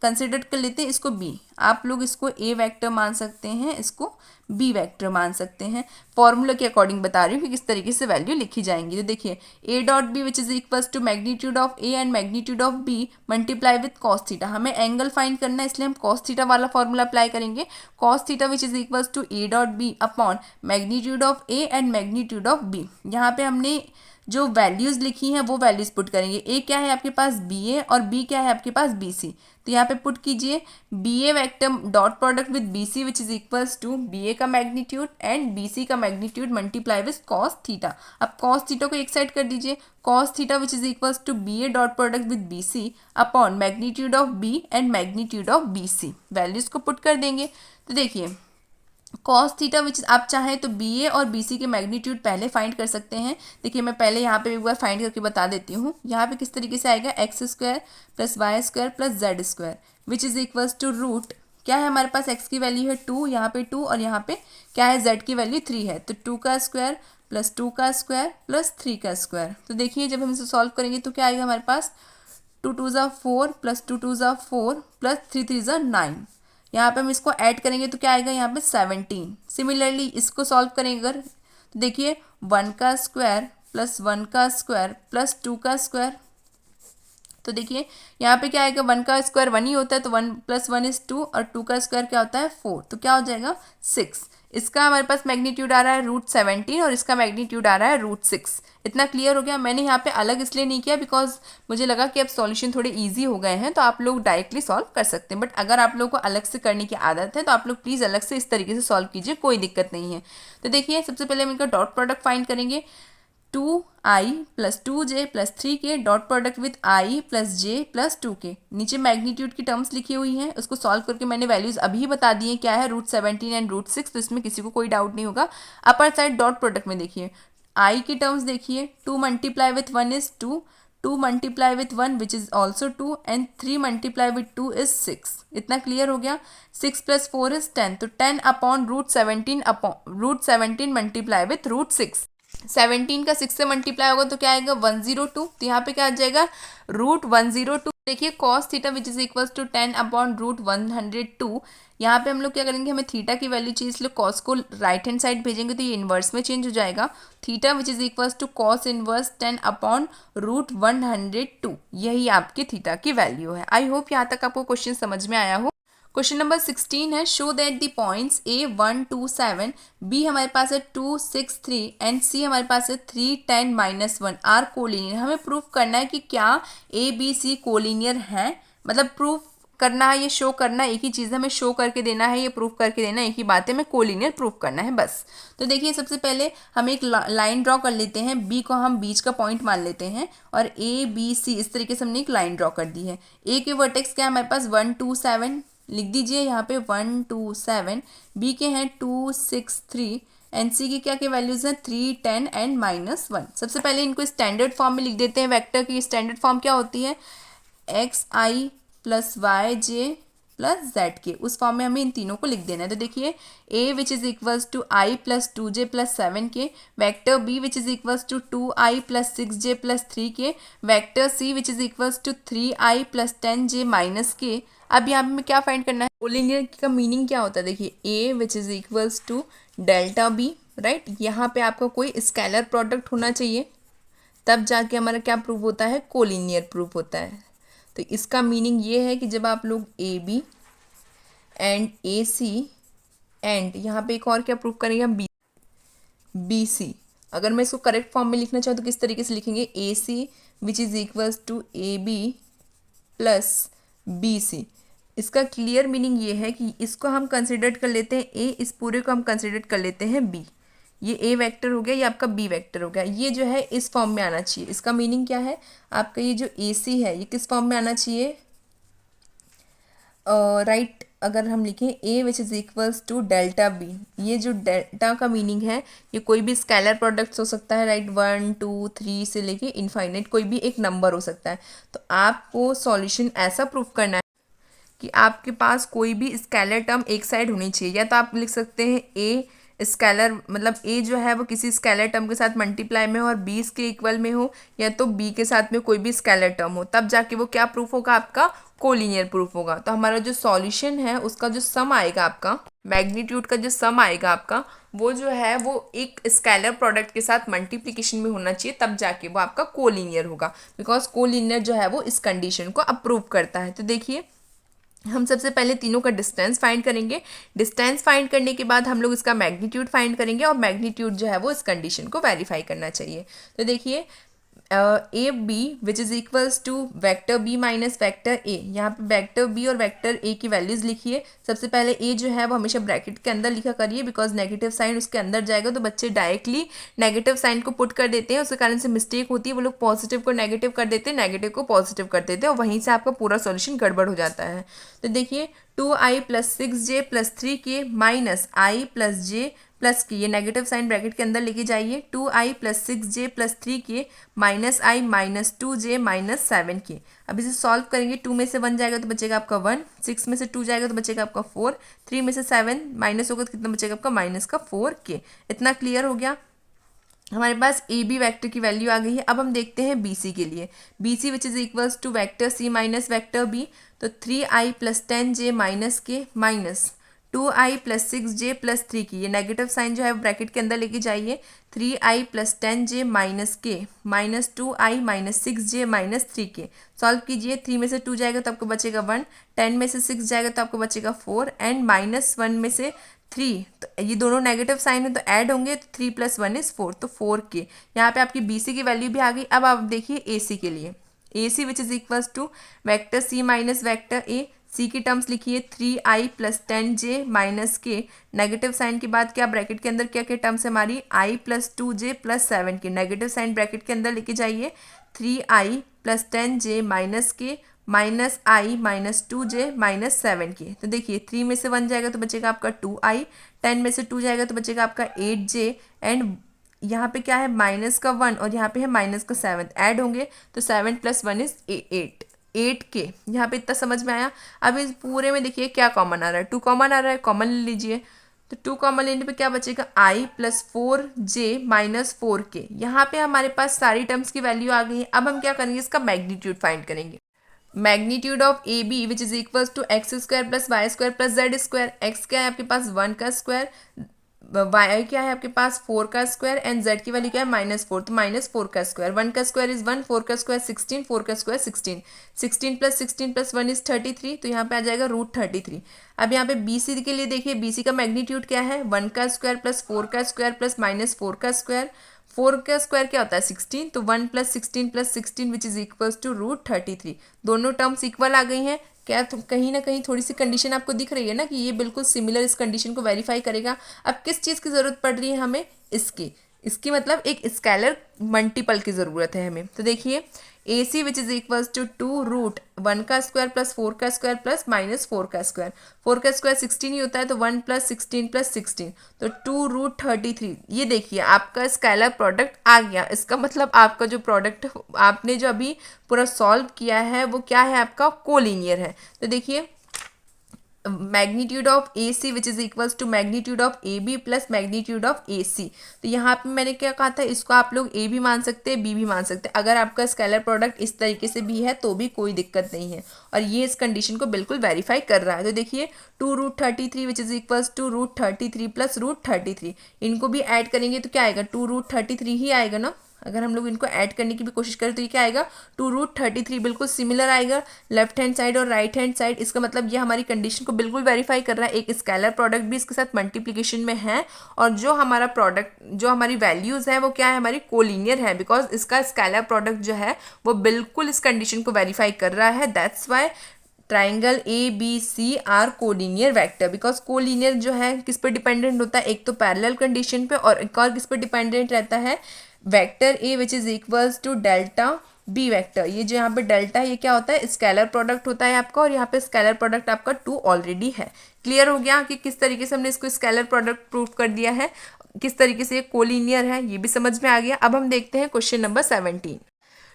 Speaker 1: कंसिडर कर लेते हैं, इसको बी। आप लोग इसको ए वेक्टर मान सकते हैं, इसको बी वेक्टर मान सकते हैं। फॉर्मूला के अकॉर्डिंग बता रही हूँ कि किस तरीके से वैल्यू लिखी जाएंगी। तो देखिए A dot B which is equals to magnitude of A and magnitude of B multiply with cos theta. हमें एंगल फाइंड करना है, इसलिए हम कॉस थीटा वाला फॉर्मूला अप्लाई करेंगे। Cos theta which is equals to A dot B upon magnitude of A and magnitude of B. यहाँ पे हमने जो वैल्यूज़ लिखी हैं वो वैल्यूज़ पुट करेंगे। ए क्या है आपके पास, बी ए, और बी क्या है आपके पास, बी सी। तो यहाँ पे पुट कीजिए B A vector dot product with B C which is equals to B A का मैग्नीट्यूड एंड बी सी का magnitude multiply with cos theta. अब कॉस थीटा को एक साइड कर दीजिए, cos theta which is equals to B A dot product with B C upon magnitude of B and magnitude of B C. Values को put कर देंगे। तो देखिए कॉस थीटा विच आप चाहें तो बी ए और बी सी के मैग्नीट्यूड पहले फाइंड कर सकते हैं। देखिए मैं पहले यहाँ पे एक बार फाइंड करके बता देती हूँ। यहाँ पे किस तरीके से आएगा, X square plus Y square plus Z square which is equals to root, क्या है हमारे पास, एक्स की वैल्यू है 2, यहाँ पे 2, और यहाँ पे क्या है, जेड की वैल्यू 3 है, तो 2 का स्क्वायर प्लस 2 का स्क्वायर प्लस 3 का स्क्वायर। तो देखिए जब हम इसे सॉल्व करेंगे तो क्या आएगा हमारे पास, 2 2 ज़ा 4 प्लस 2 2 ज़ा 4 प्लस 3 3 ज़ा 9। यहाँ पे हम इसको ऐड करेंगे तो क्या आएगा यहाँ पे 17। सिमिलरली इसको सॉल्व करेंगे अगर तो देखिए 1 का स्क्वायर प्लस 1 का स्क्वायर प्लस 2 का स्क्वायर, तो देखिए यहाँ पे क्या आएगा, 1 का स्क्वायर 1 ही होता है, तो 1 प्लस 1 इज 2 और 2 का स्क्वायर क्या होता है 4, तो क्या हो जाएगा 6। इसका हमारे पास मैग्नीट्यूड आ रहा है √17 और इसका मैग्नीट्यूड आ रहा है √6। इतना क्लियर हो गया। मैंने यहाँ पे अलग इसलिए नहीं किया बिकॉज मुझे लगा कि अब सॉल्यूशन थोड़े इजी हो गए हैं, तो आप लोग डायरेक्टली सॉल्व कर सकते हैं, बट अगर आप लोगों को अलग से करने की आदत है तो आप लोग प्लीज़ अलग से इस तरीके से सॉल्व कीजिए, कोई दिक्कत नहीं है। तो देखिए सबसे पहले हम इनका डॉट प्रोडक्ट फाइंड करेंगे। 2i plus 2j plus 3k dot product with i plus j plus 2k। नीचे मैग्नीट्यूड की टर्म्स लिखी हुई हैं, उसको सॉल्व करके मैंने वैल्यूज अभी बता दी हैं क्या है, √17 एंड √6, तो इसमें किसी को कोई डाउट नहीं होगा। अपर साइड डॉट प्रोडक्ट में देखिए i की टर्म्स देखिए, 2 multiply with 1 is 2, 2 multiply with 1 which is also 2 and 3 multiply with 2 is 6। इतना क्लियर हो गया। 6 प्लस 4 इज 10, तो 10 अपॉन √17 मल्टीप्लाई विथ √6। 17 का 6 से मल्टीप्लाई होगा तो क्या आएगा 102, तो यहाँ पे क्या आ जाएगा √102। देखिए cos theta which is equals to 10 upon √102। यहाँ पे हम लोग क्या करेंगे, हमें थीटा की वैल्यू चाहिए, इसलिए कॉस को राइट हैंड साइड भेजेंगे तो ये इन्वर्स में चेंज हो जाएगा। Theta which is equals to cos inverse 10 upon √102, यही आपकी थीटा की वैल्यू है। आई होप यहाँ तक आपको क्वेश्चन समझ में आया हो। क्वेश्चन नंबर 16 है, show that the points A1 2 7, B हमारे पास है 2 6 3 एंड C हमारे पास है 3 10 -1 आर कोलिनियर। हमें प्रूफ करना है कि क्या A B C कोलिनियर हैं, मतलब प्रूफ करना है, ये शो करना एक ही चीज़ है, हमें शो करके देना है, ये प्रूफ करके देना एक ही बात है, हमें कोलिनियर प्रूफ करना है बस। तो देखिए सबसे पहले हम एक लाइन ड्रॉ कर लेते हैं, बी को हम बीच का पॉइंट मान लेते हैं और ए बी सी इस तरीके से हमने एक लाइन ड्रॉ कर दी है। ए के वर्टेक्स क्या है हमारे पास 1 2 7 लिख दीजिए यहाँ पे 1 2 7, बी के हैं 2 6 3 एंड सी की क्या के वैल्यूज़ हैं 3 10 एंड -1। सबसे पहले इनको स्टैंडर्ड फॉर्म में लिख देते हैं। वेक्टर की स्टैंडर्ड फॉर्म क्या होती है, एक्स आई प्लस वाई जे प्लस जेड के, उस फॉर्म में हमें इन तीनों को लिख देना है। तो देखिए A which is equals to I plus 2j plus 7 K, vector B which is equals to 2i plus 6j plus 3 K, vector C which is equals to 3i plus 10j minus K. अब यहाँ पे हमें क्या find करना है, collinear का meaning क्या होता है, देखिए A which is equals to delta B, right. यहाँ पे आपका कोई स्केलर प्रोडक्ट होना चाहिए, तब जाके हमारा क्या प्रूफ होता है, कोलिनियर प्रूफ होता है। तो इसका मीनिंग ये है कि जब आप लोग A B and A C and यहाँ पे एक और क्या प्रूफ करेंगे हम, बी सी, अगर मैं इसको करेक्ट फॉर्म में लिखना चाहूँ तो किस तरीके से लिखेंगे, A C which is equals to A B plus B C. इसका क्लियर मीनिंग ये है कि इसको हम कंसिडर कर लेते हैं ए, इस पूरे को हम कंसिडर कर लेते हैं बी। ये ए वेक्टर हो गया, ये आपका बी वेक्टर हो गया, ये जो है इस फॉर्म में आना चाहिए। इसका मीनिंग क्या है, आपका ये जो ए सी है ये किस फॉर्म में आना चाहिए, राइट। अगर हम लिखें A which is equals to delta B, ये जो डेल्टा का मीनिंग है ये कोई भी स्केलर प्रोडक्ट्स हो सकता है, राइट। 1 2 3 से लेके इनफाइनाइट कोई भी एक नंबर हो सकता है। तो आपको सॉल्यूशन ऐसा प्रूफ करना है कि आपके पास कोई भी स्केलर टर्म एक साइड होनी चाहिए। या तो आप लिख सकते हैं ए स्केलर, मतलब ए जो है वो किसी स्केलर टर्म के साथ मल्टीप्लाई में हो और बी इसके इक्वल में हो, या तो बी के साथ में कोई भी स्केलर टर्म हो, तब जाके वो क्या प्रूफ होगा, आपका कोलिनियर प्रूफ होगा। तो हमारा जो सॉल्यूशन है उसका जो सम आएगा, आपका मैग्नीट्यूड का जो सम आएगा आपका, वो जो है वो एक स्केलर प्रोडक्ट के साथ मल्टीप्लिकेशन में होना चाहिए, तब जाके वो आपका कोलिनियर होगा। बिकॉज कोलिनियर जो है वो इस कंडीशन को अप्रूव करता है। तो देखिए हम सबसे पहले तीनों का डिस्टेंस फाइंड करेंगे। डिस्टेंस फाइंड करने के बाद हम लोग इसका मैग्नीट्यूड फाइंड करेंगे और मैग्नीट्यूड जो है वो इस कंडीशन को वेरीफाई करना चाहिए। तो देखिए A B which is equals to vector B minus vector A, यहाँ पे वेक्टर बी और वेक्टर ए की वैल्यूज़ लिखिए। सबसे पहले ए जो है वो हमेशा ब्रैकेट के अंदर लिखा करिए, बिकॉज नेगेटिव साइन उसके अंदर जाएगा तो बच्चे डायरेक्टली नेगेटिव साइन को पुट कर देते हैं, उसके कारण से मिस्टेक होती है, वो लोग पॉजिटिव को नेगेटिव कर देते हैं, नेगेटिव को पॉजिटिव कर देते हैं और वहीं से आपका पूरा सॉल्यूशन गड़बड़ हो जाता है। तो देखिए 2i प्लस 6j प्लस 3 के minus I plus J plus की, ये नेगेटिव साइन ब्रैकेट के अंदर लेके जाइए। 2i प्लस 6j प्लस 3 के माइनस आई माइनस 2j माइनस 7 के। अब इसे सॉल्व करेंगे, 2 में से 1 जाएगा तो बचेगा आपका 1, 6 में से 2 जाएगा तो बचेगा आपका 4, 3 में से 7 माइनस होगा तो कितना बचेगा आपका माइनस का 4k। इतना क्लियर हो गया। हमारे पास ए बी वैक्टर की वैल्यू आ गई है। अब हम देखते हैं बी सी के लिए, B C which is equals to vector C minus vector B. तो 3i plus 10j minus K minus 2i plus 6j plus 3 K, ये नेगेटिव साइन जो है ब्रैकेट के अंदर लेके जाइए। 3i plus 10j minus K minus 2i minus 6j minus 3 के। Solve कीजिए, 3 में से 2 जाएगा तो आपको बचेगा 1, 10 में से 6 जाएगा तो आपको बचेगा 4 एंड -1 में से 3, तो ये दोनों नेगेटिव साइन है तो ऐड होंगे, तो 3 + 1 = 4, तो 4k। यहाँ पे आपकी बी सी की वैल्यू भी आ गई। अब आप देखिए ए सी के लिए, A C which is equals to vector C minus vector A, C की टर्म्स लिखिए 3i plus 10j minus K, negative sign के बाद क्या ब्रैकेट के अंदर क्या क्या टर्म्स है हमारी, i प्लस 2j प्लस 7 के, नेगेटिव साइन ब्रैकेट के अंदर लेके जाइए। 3i plus 10j minus K minus i minus 2j minus 7 के। तो देखिए 3 में से 1 जाएगा तो बचेगा आपका 2i, 10 में से 2 जाएगा तो बचेगा आपका 8j एंड यहाँ पे क्या है माइनस का 1 और यहाँ पे है माइनस का 7, ऐड होंगे तो 7 + 1 = 8 के। यहाँ पे इतना समझ में आया। अब इस पूरे में देखिए क्या कॉमन आ रहा है, 2 कॉमन आ रहा है, कॉमन ले लीजिए। तो 2 कॉमन लेने पे क्या बचेगा, i plus 4j minus 4k। यहाँ पे हमारे पास सारी टर्म्स की वैल्यू आ गई है। अब हम क्या करेंगे, इसका मैग्नीट्यूड फाइंड करेंगे। Magnitude of A B which is equals to x² plus y² plus z²। x क्या है आपके पास 1 का स्क्वायर, y क्या है आपके पास 4 का स्क्वायर एंड z की वैल्यू क्या है -4, तो -4 का स्क्वायर। 1 का स्क्वायर इज 1, 4 का स्क्वायर 16, 4 का स्क्वायर 16, 16 + 16 + 1 = 33, तो यहाँ पे आ जाएगा √33। अब यहाँ पे बी सी के लिए देखिए, बी सी का मैग्नीट्यूड क्या है, 1 का स्क्वायर प्लस 4 का स्क्वायर प्लस -4 का स्क्वायर, 4 का स्क्वायर क्या होता है 16, तो 1 + 16 विच इज इक्वल्स टू √33। दोनों टर्म्स इक्वल आ गई हैं। क्या कहीं ना कहीं थोड़ी सी कंडीशन आपको दिख रही है ना कि ये बिल्कुल सिमिलर इस कंडीशन को वेरीफाई करेगा। अब किस चीज़ की ज़रूरत पड़ रही है हमें, इसकी मतलब एक स्केलर मल्टीपल की ज़रूरत है हमें। तो देखिए A C which is equals to 2√1 का स्क्वायर प्लस 4 का स्क्वायर प्लस -4 का स्क्वायर। 4 का स्क्वायर 16 ही होता है, तो 1 + 16 + 16, तो 2√33। ये देखिए आपका स्केलर प्रोडक्ट आ गया। इसका मतलब आपका जो प्रोडक्ट आपने जो अभी पूरा सॉल्व किया है वो क्या है, आपका कोलिनियर है। तो देखिए magnitude of A C which is equals to magnitude of A B plus magnitude of A C. तो यहाँ पे मैंने क्या कहा था, इसको आप लोग ए भी मान सकते हैं, बी भी मान सकते हैं। अगर आपका स्केलर प्रोडक्ट इस तरीके से भी है तो भी कोई दिक्कत नहीं है, और ये इस कंडीशन को बिल्कुल वेरीफाई कर रहा है। तो देखिए 2√33 विच इज इक्वल्स टू √33 + √33, इनको भी ऐड करेंगे तो क्या आएगा, 2√33 ही आएगा ना। अगर हम लोग इनको ऐड करने की भी कोशिश करें तो ये क्या आएगा, 2√33 बिल्कुल सिमिलर आएगा लेफ्ट हैंड साइड और राइट हैंड साइड। इसका मतलब ये हमारी कंडीशन को बिल्कुल वेरीफाई कर रहा है। एक स्केलर प्रोडक्ट भी इसके साथ मल्टीप्लिकेशन में है, और जो हमारा प्रोडक्ट जो हमारी वैल्यूज़ है वो क्या है, हमारी कोलिनियर है, बिकॉज इसका स्केलर प्रोडक्ट जो है वो बिल्कुल इस कंडीशन को वेरीफाई कर रहा है। That's why triangle A B C are collinear vector. Because collinear जो है किस पे डिपेंडेंट होता है, एक तो पैरेलल कंडीशन पे, और एक और किस पे डिपेंडेंट रहता है, vector A which is equals to delta B vector. ये जो यहाँ पे डेल्टा है ये क्या होता है, स्केलर प्रोडक्ट होता है आपका, और यहाँ पे स्केलर प्रोडक्ट आपका 2 ऑलरेडी है। क्लियर हो गया कि किस तरीके से हमने इसको स्केलर प्रोडक्ट प्रूव कर दिया है, किस तरीके से ये कोलिनियर है, ये भी समझ में आ गया। अब हम देखते हैं question number 17।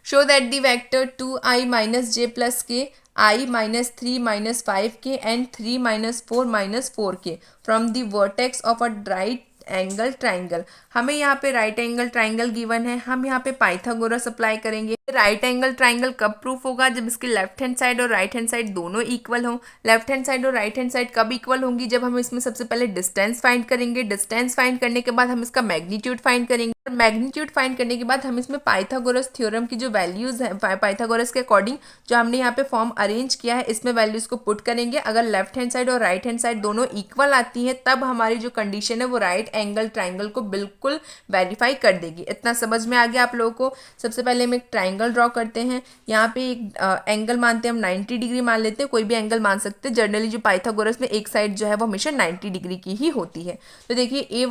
Speaker 1: Show that the vector 2i - j + k, I - 3 - 5k and 3 - 4 - 4k from the vertex of a right angle triangle. हमें यहाँ पे राइट एंगल ट्राइंगल गिवन है, हम यहाँ पे पाइथागोरस अप्लाई करेंगे। राइट एंगल ट्राइंगल कब प्रूफ होगा, जब इसके लेफ्ट हैंड साइड और राइट हैंड साइड दोनों इक्वल हों। लेफ्ट हैंड साइड और राइट हैंड साइड कब इक्वल होंगी, जब हम इसमें सबसे पहले डिस्टेंस फाइंड करेंगे। डिस्टेंस फाइंड करने के बाद हम इसका मैग्नीट्यूड फाइंड करेंगे, और मैग्नीट्यूड फाइंड करने के बाद हम इसमें पाइथागोरस थ्योरम की जो वैल्यूज है, पाइथागोरस के अकॉर्डिंग जो हमने यहाँ पे फॉर्म अरेंज किया है, इसमें वैल्यूज को पुट करेंगे। अगर लेफ्ट हैंड साइड और राइट हैंड साइड दोनों इक्वल आती है, तब हमारी जो कंडीशन है वो राइट एंगल ट्राइंगल को बिल्कुल वेरीफाई कर देगी। इतना समझ में आ गया आप लोगों को। सबसे पहले हम एक ट्राइंगल ड्रॉ करते हैं। यहाँ पे एक एंगल मानते हैं हम, 90 डिग्री मान लेते हैं, कोई भी एंगल मान सकते हैं। जनरली जो पाइथागोरस में एक साइड जो है वो हमेशा 90 डिग्री की ही होती है। तो देखिए ए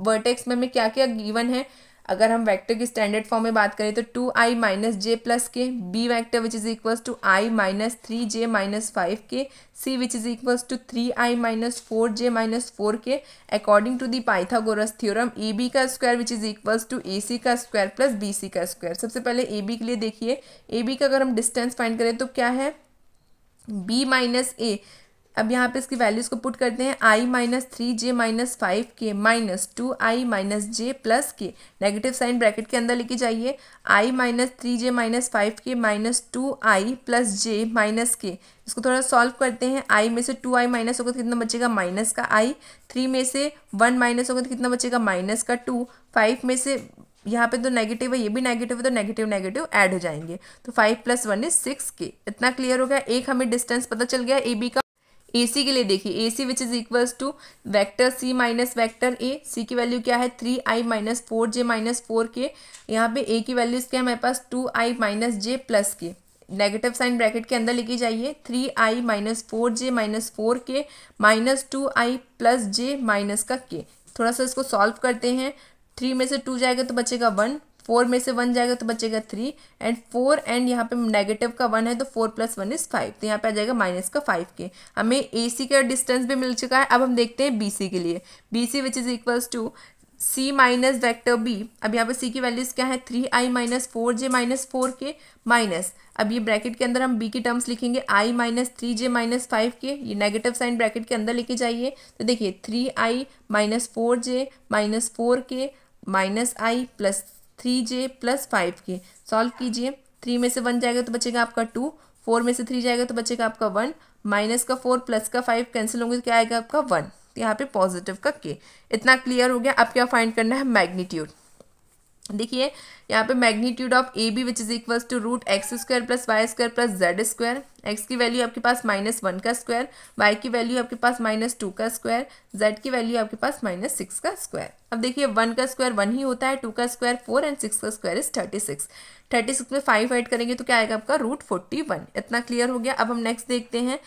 Speaker 1: वर्टेक्स में हमें क्या क्या गिवन है। अगर हम वेक्टर की स्टैंडर्ड फॉर्म में बात करें तो 2i - j + k, B vector which is equals to i - 3j - 5k, C which is equals to 3i - 4j - 4k according to the Pythagoras theorem. A B का square which is equals to A C का square plus B C का square. सबसे पहले A B के लिए देखिए, A B का अगर हम डिस्टेंस फाइंड करें तो क्या है, b - a। अब यहाँ पे इसकी वैल्यूज को पुट करते हैं, i - 3j - 5k - 2i - j + k। Negative sign bracket के अंदर लेके जाइए, i - 3j - 5k - 2i + j - k। इसको थोड़ा सॉल्व करते हैं। i में से 2i माइनस होगा तो कितना बचेगा, माइनस का i। 3 में से 1 माइनस होगा तो कितना बचेगा, माइनस का 2। 5 में से यहाँ पे तो नेगेटिव है, ये भी नेगेटिव है, तो नेगेटिव नेगेटिव ऐड हो जाएंगे, तो 5 + 1 = 6k। इतना क्लियर हो गया। एक हमें डिस्टेंस पता चल गया ए बी का। ए सी के लिए देखिए, A C which is equals to vector C minus vector A. C की वैल्यू क्या है, 3i - 4j - 4k। यहाँ पे ए की वैल्यूज क्या है हमारे पास, 2i - j + k। Negative sign bracket के अंदर लेके जाइए, 3i - 4j - 4k - 2i + j - k। थोड़ा सा इसको सॉल्व करते हैं। 3 में से 2 जाएगा तो बचेगा 1, 4 में से 1 जाएगा तो बचेगा 3, एंड 4 एंड यहाँ पे नेगेटिव का 1 है तो 4 + 1 = 5, तो यहाँ पे आ जाएगा माइनस का 5k। हमें ए सी का डिस्टेंस भी मिल चुका है। अब हम देखते हैं बी सी के लिए, B C which is equals to C minus vector B. अब यहाँ पे सी की वैल्यूज क्या है, 3i - 4j - 4k माइनस, अब ये ब्रैकेट के अंदर हम बी की टर्म्स लिखेंगे, i - 3j - 5k। ये नेगेटिव साइन ब्रैकेट के अंदर लेके जाइए, तो देखिए 3i - 4j - 4k -i + 3j + 5k। Solve कीजिए, 3 में से 1 जाएगा तो बचेगा आपका 2, 4 में से 3 जाएगा तो बचेगा आपका 1, माइनस का 4 प्लस का 5 कैंसिल होंगे तो क्या आएगा आपका 1, तो यहाँ पे पॉजिटिव का k। इतना क्लियर हो गया। अब क्या फाइंड करना है, मैग्नीट्यूड। देखिए यहाँ पे magnitude of A B which is equals to root X square plus Y square plus Z square. X की वैल्यू आपके पास -1 का स्क्वायर, वाई की वैल्यू आपके पास -2 का स्क्वायर, जेड की वैल्यू आपके पास -6 का स्क्वायर। अब देखिए 1 का स्क्वायर 1 ही होता है, 2 का स्क्वायर 4 एंड 6 का स्क्वायर इज 36। 36 में 5 ऐड करेंगे तो क्या आएगा आपका √41। इतना क्लियर हो गया। अब हम नेक्स्ट देखते हैं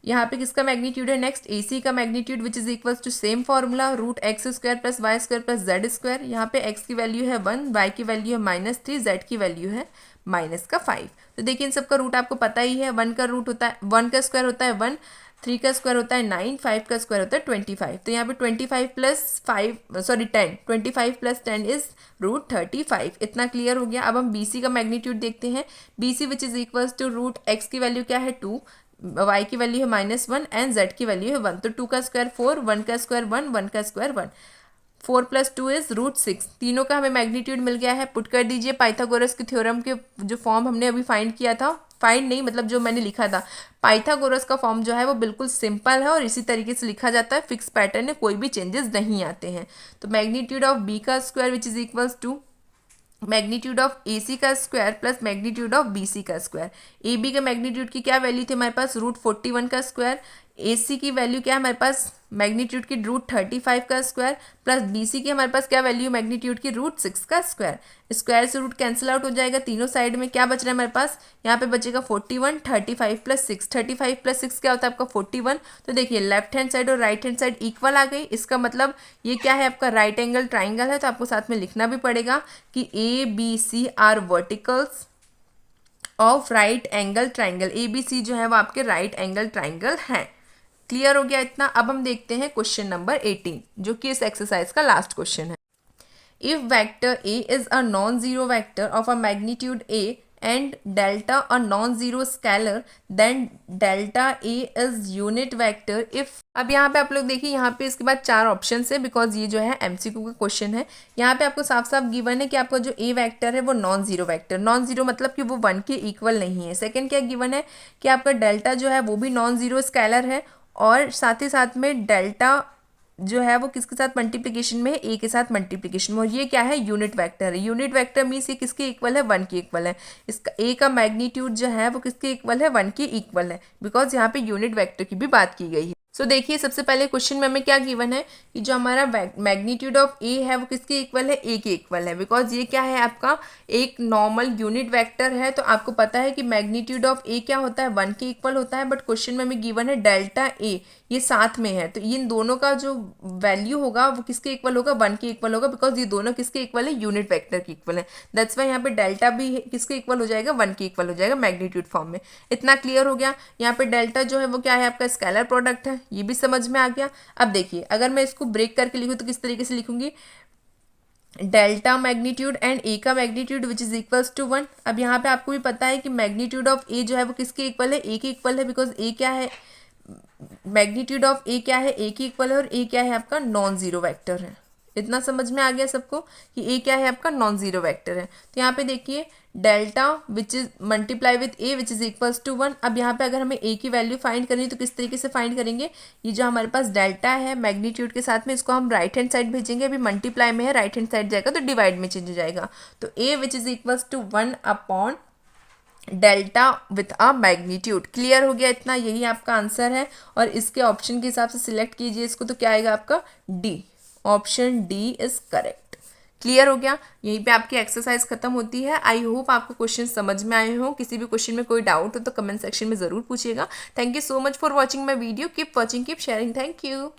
Speaker 1: यहाँ पे किसका मैग्नीट्यूड है, नेक्स्ट AC का magnitude which is equals to same formula root X square plus Y square plus Z square. यहाँ पे x की वैल्यू है 1, y की वैल्यू है -3, z की वैल्यू है -5। तो देखिए इन सबका रूट आपको पता ही है, 1 का रूट होता है 1 का स्क्वायर होता है 1, 3 का स्क्वायर होता है 9, 5 का स्क्वायर होता है 25। तो यहाँ पे 25 प्लस 5 सॉरी 10, 25 प्लस 10 इज √35। इतना क्लियर हो गया। अब हम BC का मैग्नीट्यूड देखते हैं। BC which is equals to root X की वैल्यू क्या है 2, y की वैल्यू है -1 एंड z की वैल्यू है 1। तो 2 का स्क्वायर 4, 1 का स्क्वायर 1, 1 का स्क्वायर 1, 4 + 2 इज √6। तीनों का हमें मैग्नीट्यूड मिल गया है। पुट कर दीजिए पाइथागोरस के थ्योरम के जो फॉर्म हमने अभी फाइंड किया था, फाइंड नहीं मतलब जो मैंने लिखा था, पाइथागोरस का फॉर्म जो है वो बिल्कुल सिंपल है और इसी तरीके से लिखा जाता है, फिक्स पैटर्न है, कोई भी चेंजेस नहीं आते हैं। तो मैग्नीट्यूड ऑफ B का square which is equals to magnitude of AC का square plus magnitude of BC का स्क्वायर। AB के मैग्नीट्यूड की क्या वैल्यू थी हमारे पास, √41 का स्क्वायर। AC की वैल्यू क्या है हमारे पास, मैग्नीट्यूड की √35 का स्क्वायर प्लस BC की हमारे पास क्या वैल्यू मैग्नीट्यूड की √6 का स्क्वायर। स्क्वायर से रूट कैंसिल आउट हो जाएगा, तीनों साइड में क्या बच रहा है हमारे पास, यहाँ पे बचेगा 41, 35 + 6, 35 + 6 क्या होता है आपका 41। तो देखिए लेफ्ट हैंड साइड और राइट हैंड साइड इक्वल आ गई, इसका मतलब ये क्या है आपका राइट एंगल ट्राइंगल है। तो आपको साथ में लिखना भी पड़ेगा कि ABC are verticals of right angle triangle. ABC जो है वो आपके राइट एंगल ट्राइंगल हैं। क्लियर हो गया इतना। अब हम देखते हैं क्वेश्चन नंबर 18 जो कि इस एक्सरसाइज का लास्ट क्वेश्चन है। If vector A is a non-zero vector of a magnitude A and delta a non-zero scalar, then delta A is unit vector if। अब यहाँ पे आप लोग देखिए, यहाँ पे इसके बाद 4 ऑप्शन है बिकॉज ये जो है MCQ का क्वेश्चन है। यहाँ पे आपको साफ साफ गिवन है कि आपका जो A वेक्टर है वो non zero vector, non zero मतलब कि वो 1 के इक्वल नहीं है। सेकंड क्या गिवन है कि आपका डेल्टा जो है वो भी नॉन जीरो स्केलर है और साथ ही साथ में डेल्टा जो है वो किसके साथ मल्टीप्लिकेशन में है, ए के साथ मल्टीप्लिकेशन में, और ये क्या है यूनिट वेक्टर है। यूनिट वेक्टर मीन्स ये किसके इक्वल है, 1 के इक्वल है। इसका ए का मैग्नीट्यूड जो है वो किसके इक्वल है, 1 के इक्वल है, बिकॉज यहाँ पे यूनिट वेक्टर की भी बात की गई है। सो देखिए सबसे पहले क्वेश्चन में हमें क्या गिवन है कि जो हमारा मैग्नीट्यूड ऑफ ए है वो किसके इक्वल है, ए के इक्वल है, बिकॉज ये क्या है आपका एक नॉर्मल यूनिट वेक्टर है। तो आपको पता है कि मैग्नीट्यूड ऑफ ए क्या होता है, 1 के इक्वल होता है। बट क्वेश्चन में हमें गिवन है डेल्टा ए, ये साथ में है, तो इन दोनों का जो वैल्यू होगा वो किसके इक्वल होगा, 1 के इक्वल होगा, बिकॉज ये दोनों किसके इक्वल है, यूनिट वेक्टर के इक्वल है। दैट्स वाई यहाँ पे डेल्टा भी किसके इक्वल हो जाएगा, 1 के इक्वल हो जाएगा मैग्नीट्यूड फॉर्म में। इतना क्लियर हो गया। यहाँ पे डेल्टा जो है वो क्या है आपका स्केलर प्रोडक्ट है, ये भी समझ में आ गया। अब देखिए अगर मैं इसको ब्रेक करके लिखूँ तो किस तरीके से लिखूंगी, डेल्टा मैग्नीट्यूड एंड ए का magnitude which is equals to 1। अब यहाँ पे आपको भी पता है कि मैग्नीट्यूड ऑफ ए जो है वो किसके इक्वल है, ए के इक्वल है, बिकॉज ए क्या है, मैग्नीट्यूड ऑफ ए क्या है, ए के इक्वल है, और ए क्या है आपका नॉन जीरो वेक्टर है। इतना समझ में आ गया सबको कि ए क्या है आपका नॉन जीरो वेक्टर है। तो यहाँ पे देखिए delta which is multiply with A which is equals to 1। अब यहाँ पे अगर हमें ए की वैल्यू फाइंड करनी है तो किस तरीके से फाइंड करेंगे, ये जो हमारे पास डेल्टा है मैग्नीट्यूड के साथ में, इसको हम राइट हैंड साइड भेजेंगे, अभी मल्टीप्लाई में है, राइट हैंड साइड जाएगा तो डिवाइड में चेंज हो जाएगा। तो A which is equals to 1 upon delta with a magnitude. Clear हो गया इतना, यही आपका आंसर है। और इसके ऑप्शन के हिसाब से सिलेक्ट कीजिए इसको, तो क्या आएगा आपका D, option D is correct. Clear हो गया, यहीं पे आपकी एक्सरसाइज खत्म होती है। आई होप आपको क्वेश्चन समझ में आए हो। किसी भी क्वेश्चन में कोई डाउट हो तो कमेंट सेक्शन में ज़रूर पूछिएगा। Thank you so much for watching my video. Keep watching, keep sharing. Thank you.